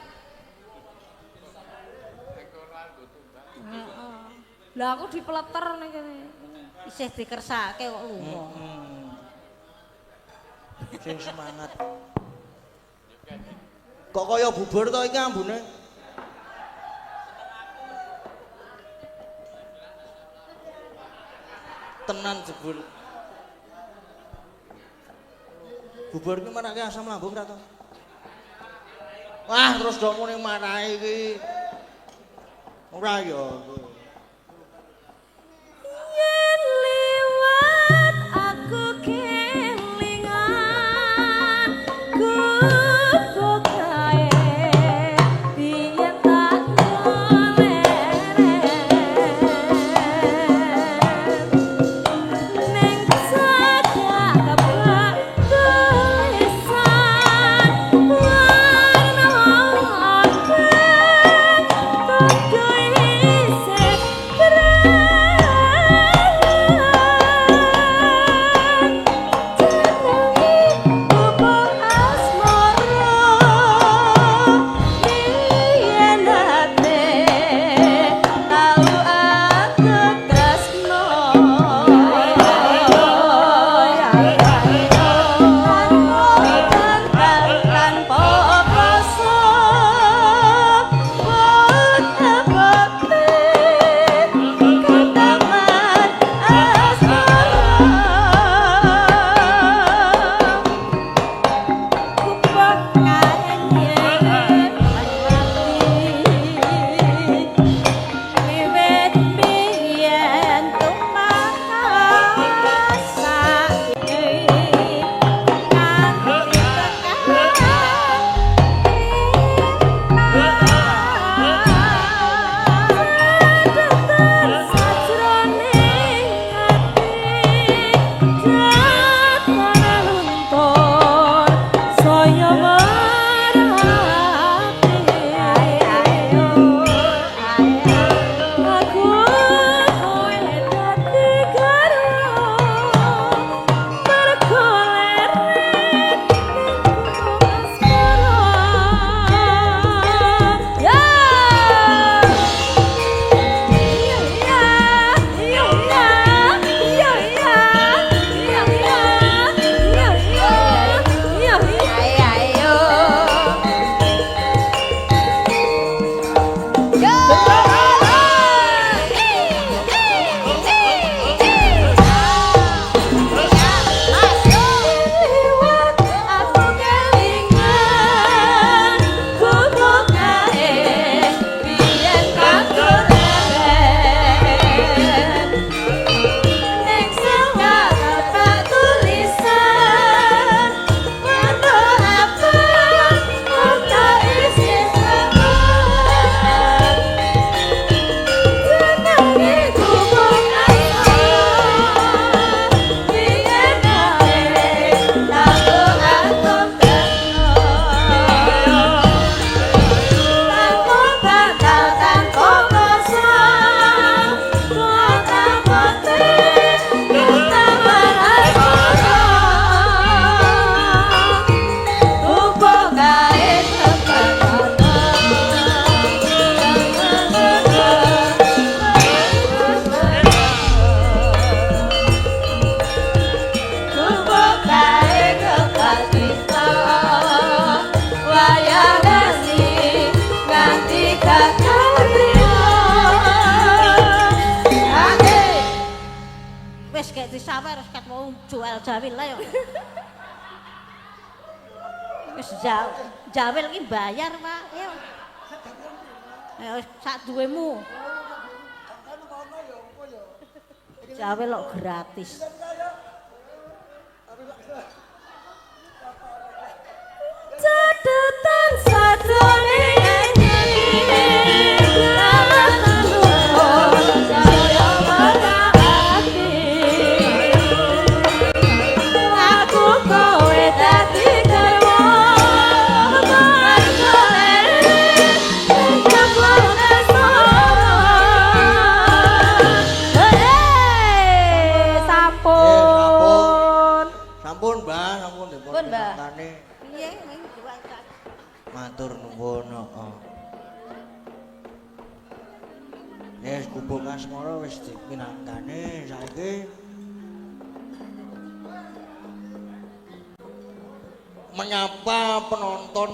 Lah aku dipeleter ning kene. Isih dikersake kok lunga. Sing semangat. Kok kaya bubur to iki ambune? Tenan jebul. Bubur iki marake asam lambung ra to? Wah, terus dok muni marahi iki. Ora ya. Yen liwat aku kelingan gubuk kae biyen tak ning sagak kebak tulisan warna abang padha isih disawer ket mau jual jawil lah yo. Wis jawil ki bayar, Pak. Yo. Ya wis sak duwemu. Jawil kok gratis. Catetan sadone Saya ampun, heeh. Wis gubuk asmara wis dipinangkane saiki. Menyapa penonton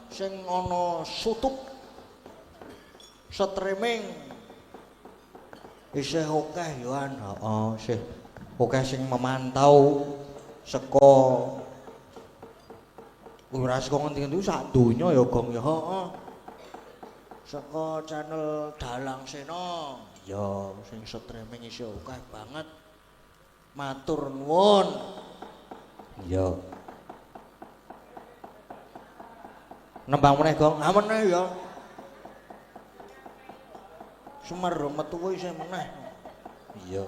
sing ana YouTube streaming isih akeh yoan, heeh, isih akeh sing memantau saka ora saka ngendi-endi sak donya ya Gong ya, heeh. Saka channel Dalang Sena ya sing streaming isih akeh banget. Matur nuwun. Ya. Nembang meneh Gong, ha meneh ya. Semar metu kuwi isih meneh. Iya.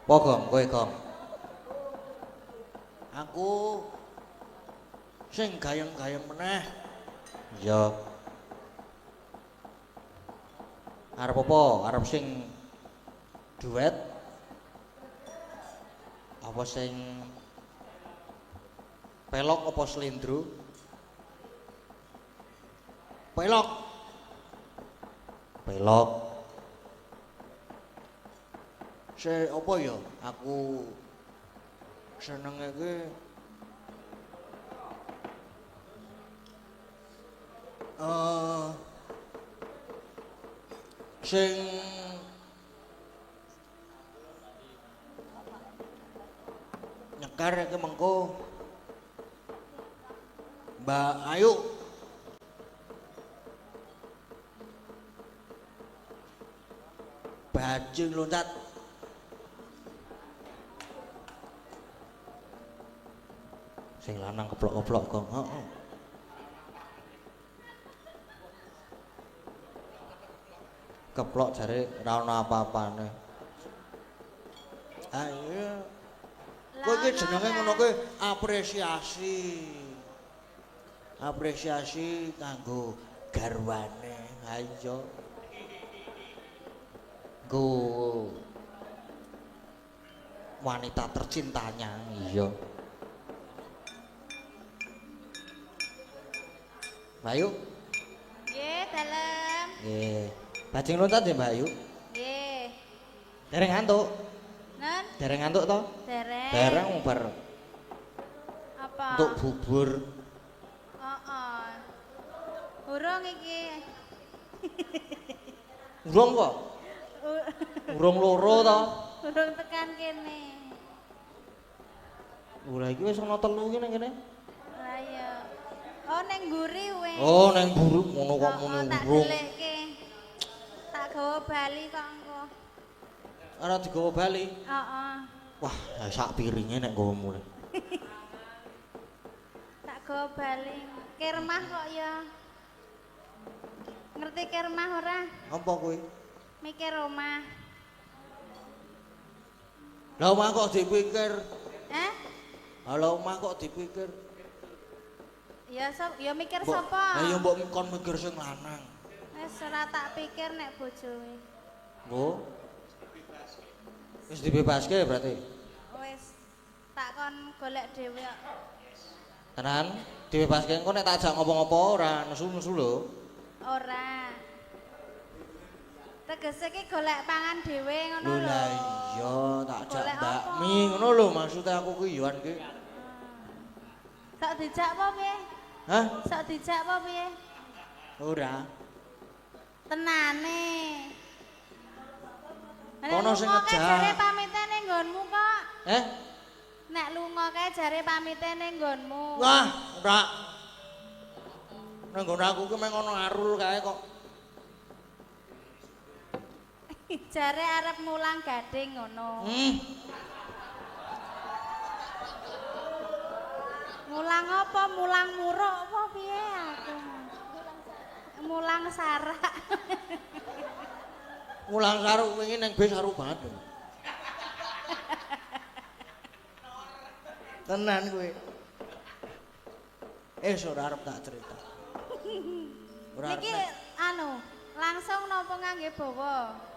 Apa Gong, kowe Gong? Aku sing gayeng-gayeng meneh. Iya. Arep apa? Arep sing duet? Apa sing pelok apa slendro? Pelok. Pelok. Apa ya? Aku senenge ki sing nyekar iki mengko Mbak Ayu. Bajing loncat. Sing lanang keplok-keplok Gong, heeh. Keplok jare ora ana apa-apane. Ah iya. Kowe iki jenenge ngono kuwi apresiasi. Apresiasi kanggo garwane. Ha iya. Go wanita tercintanya, iya. Bayu? Nggih, dalem. Nggih. Bajing loncat ya, Mbak Ayu? Nggih. Dereng ngantuk? Nen, Dereng ngantuk to? dereng. Dereng bar Apa? untuk bubur. Heeh. Urung iki. Urung kok? Urung loro to? Urung tekan kene. Ora iki wis ana 3 iki nang kene. Lah iya. Oh ning mburi weh. Oh, nang buru ngono kok muni Tak urung. delekke. Tak gawa bali kok engko. Ora digawa bali. Heeh. Wah, sak piringe nek nggawa mulih. Tak gawa bali. Kermah kok ya. Ngerti kermah ora? Apa kuwi? Mikir omah. Lah omah kok dipikir? Lah omah kok dipikir? Ya ya mikir Mbok- sapa? Lah ya mbok kon mikir sing lanang. Wis ora tak pikir nek bojoe. Oh. Wis dibebaske berarti. Wis tak kon golek dhewe kok. Tenan, dibebaske engko nek tak ajak ngopo-ngopo ora nesu-nesu lho. Ora. Tegese ki golek pangan dhewe ngono Lho lho. lah iya tak ajak Golek Mbak apa? Mi ngono lho maksud aku ki yoan ki. Sok dijak apa piye? Hah? Sok dijak apa piye? Ora. Tenane. Kono sing Nek lunga kae ngejak. jare pamite ning nggonmu kok. Eh? Nek lunga kae jare pamite ning nggonmu. Wah, ora. Nang nggon aku ki meng ono arul kae kok. Jare arep mulang gading ngono. Mulang apa? Mulang muruk apa piye aku? Mulang sarak. Mulang saru wingi ning bis saru banget. Tenan kowe. Ora arep tak cerita. Ora arep. Niki anu, langsung napa ngangge bawa?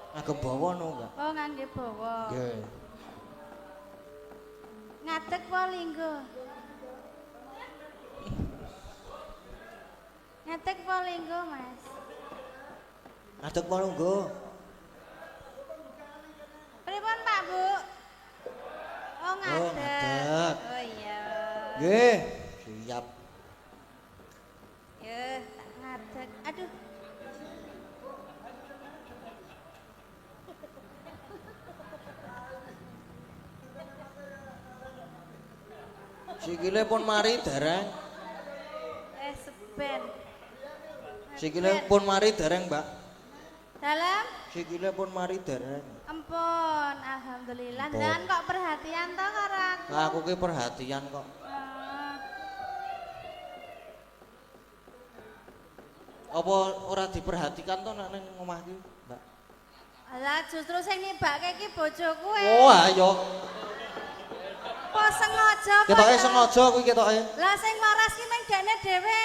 Agem bawa no enggak? Oh ngangge bawa. Nggih. Ngadeg apa linggo? Ngadeg polinggo, Mas. Ngadeg polinggo. Pripun, Pak, Bu? Oh, ngadeg. ngadeg. Oh iya. Nggih, siap. Ya, tak ngadeg. Aduh. Sikile pun mari dereng. Seben. Sikile pun mari dereng, Mbak. Dalam? Sikile pun mari dereng. Ampun, alhamdulillah. Ampun. Dan kok perhatian toh karo aku. Aku ki perhatian kok. Ah, Apa ora diperhatikan to nek ning omah ki, Mbak? Lah justru sing nibake ki bojoku Oh, ayo. Po sengaja po. Ketoke ya? sengaja kuwi ketoke. Lah sing waras ki meng dene dhewe.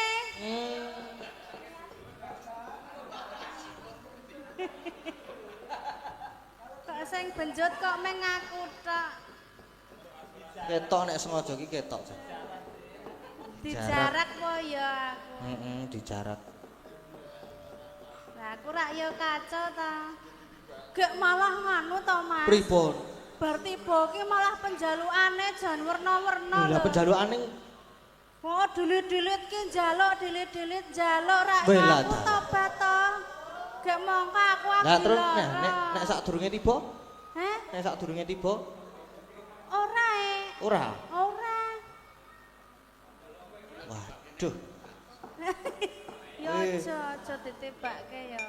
Kok sing benjut kok meng aku tok. Ketok nek sengaja ki ketok. Dijarak po ya aku. Dijarak. Lah aku rak yo kacau ta. Gek malah nganu to, Mas. Pripun? Bar tiba ki malah penjalukane jan werna-werna Lah lho. penjalukane Oh, dilit-dilit ki njaluk, dilit-dilit njaluk rak Weh, lah, aku dah. tobat to. Gek mongko aku Lah terus lara. nek sadurunge tiba? Heh? Nek sadurunge tiba? Ora Ora. Ora. Waduh. Yo aja ditibake ya.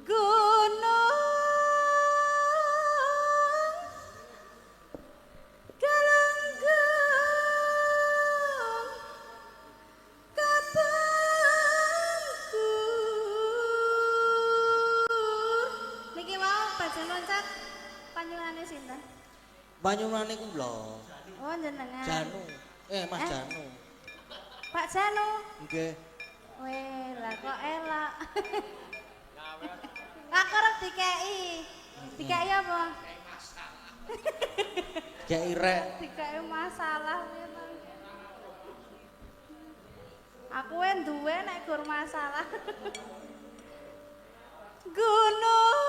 Gunung Galunggung Kapangkur. Niki mau bajeng loncat panjenengane sinten? Banyunane kula. Oh jenengan. Janu. Mas Janu. Pak Janu. Nggih. Weh, lah kok elak. Aku arep dikei. Dikei apa? Kayak irek. Dikei masalah memang. Aku duwe nek gur masalah. Gunung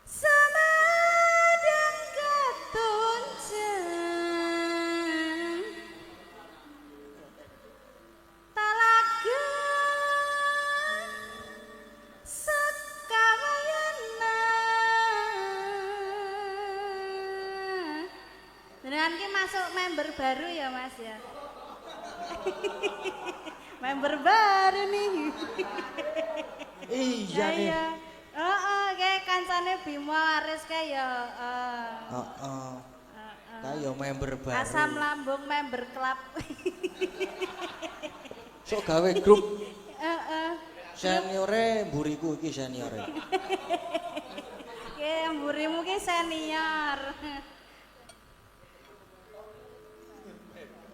Semadang ketunjang Talaga Sekawayana. Jenengan ki masuk member baru ya, Mas ya. Member baru nih. Iya nih. Iya. Kayak kancane Bimo Aris kayak ya. Heeh. Kayak member baru. Asam lambung member klub. Sok gawe grup Heeh. seniore mburiku iki seniore. Ki mburimu ki senior.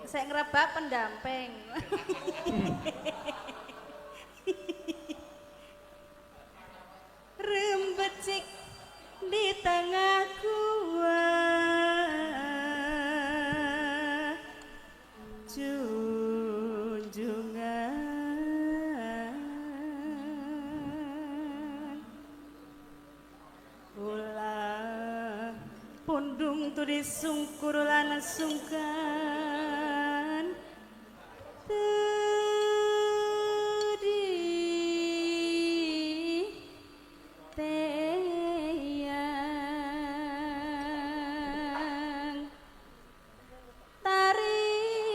Sek ngrebak pendamping. Rembecik di tengah gua junjungan ulah pundung turis sungkur lan sungkan tedi teyang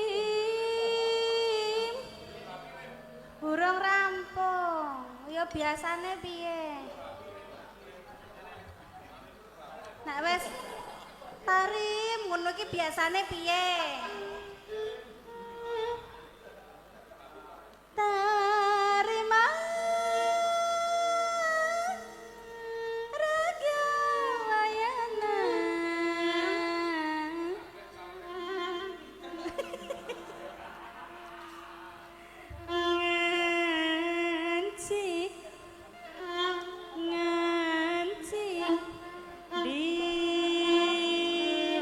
tarim burung rampung ya biasane piye nek wis tarim ngono ki biasane piye tarima raga layana nganci nganci di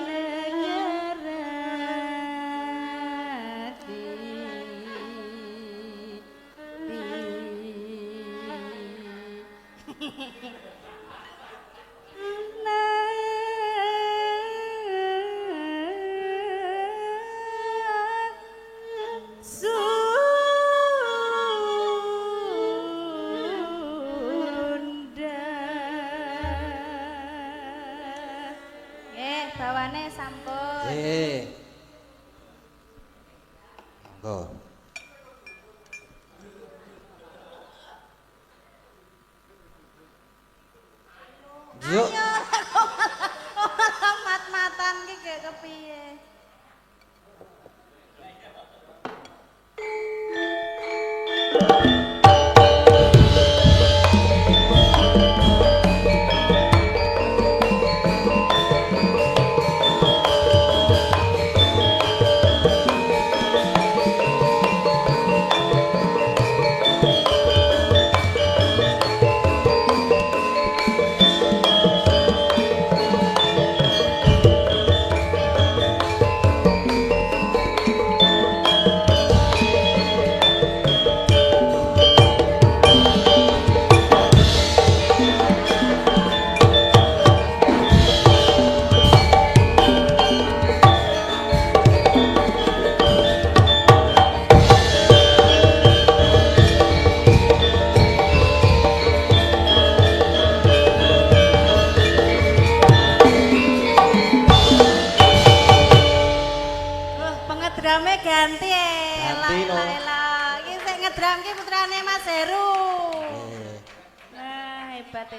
negara Nggih, bawane sampun. Monggo. Yuk. Mat-matan ki gak kepiye. Pengedrame ganti Ganti, no. elah. Iki sing ngedram ki putrane Mas Heru. Nah, hebat.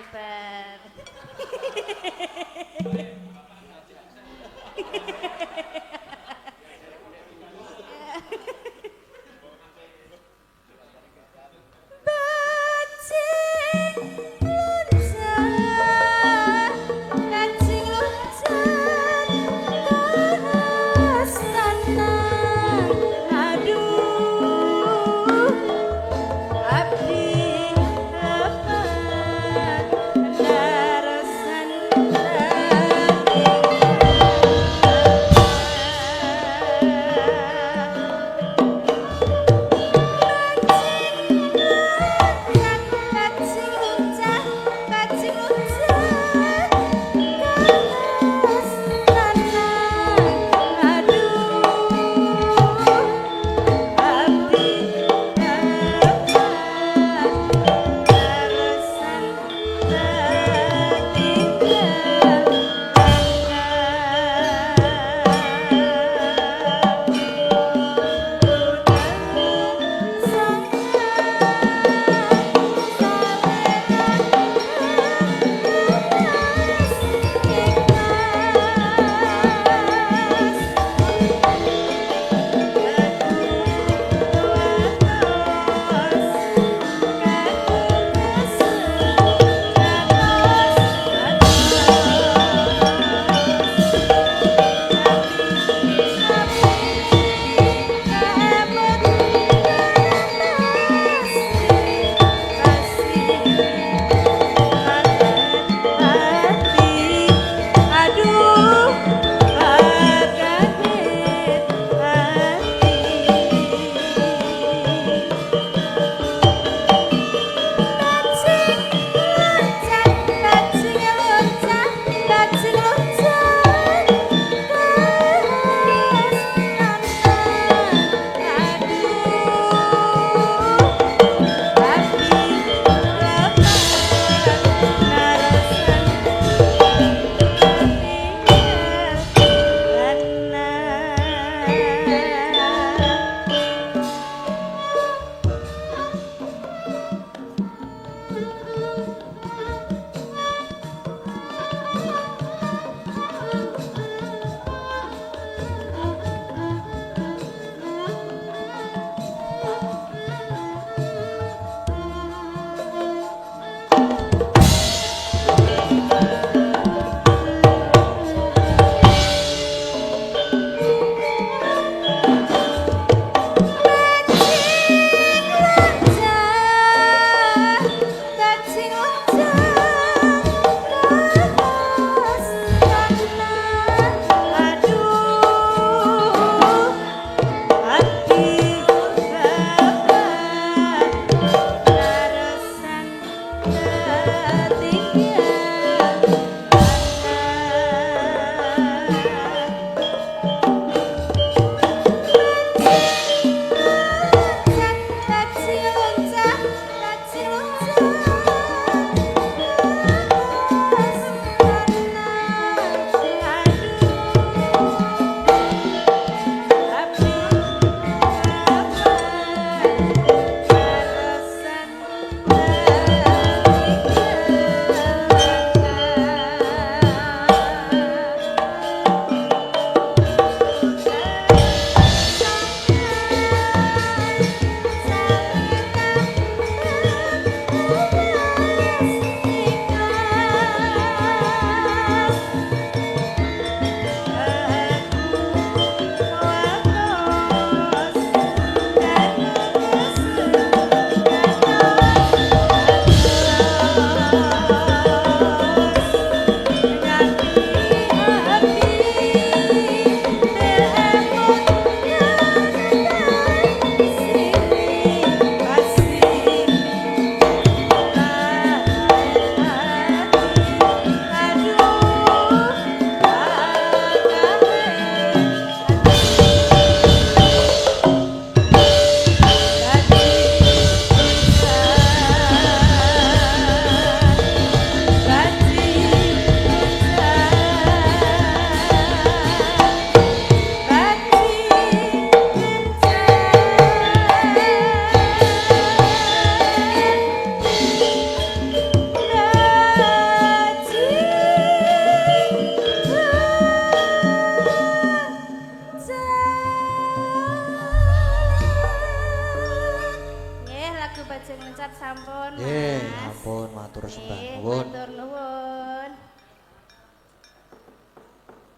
sampun, Mas. Nggih, ampun matur sembah Nggih, nuwun. matur nuwun.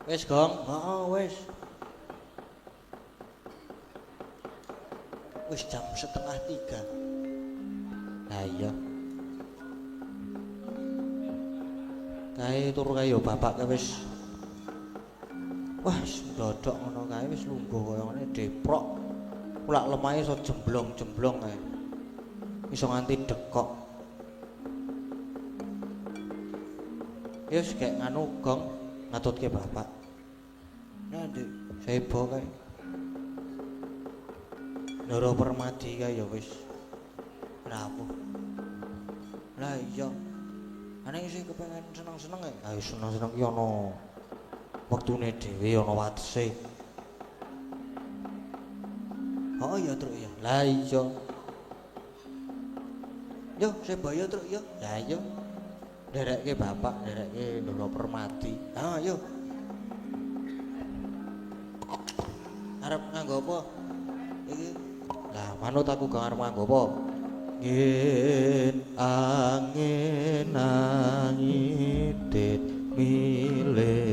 Wis, Gong. Heeh, wis. Wis jam 2:30. Lah iya. Kae turu kae yo bapak wis. Wah, wis ndodok ngono kae wis lungguh kaya ngene deprok. Ulak lemahe iso jemblong-jemblong kae. Iso nganti dekok. Ya wis kayak nganu Gong ngatutke bapak. Nah, Dik, sebo kae. Ndoro Permadi kae ya wis rawuh. Lah iya. Ana sing kepengen seneng-seneng kae. Ayo seneng-seneng ki ana wektune dhewe ana watese. Oh iya, Truk ya. Lah iya. Yo, sebaya Truk yo. Lah iya. Nderekke bapak, nderekke Ndoro Permadi. Ah, yo. Arep nganggo apa? Iki. Lah, manut aku gak arep nganggo apa? Ngin angin angin milir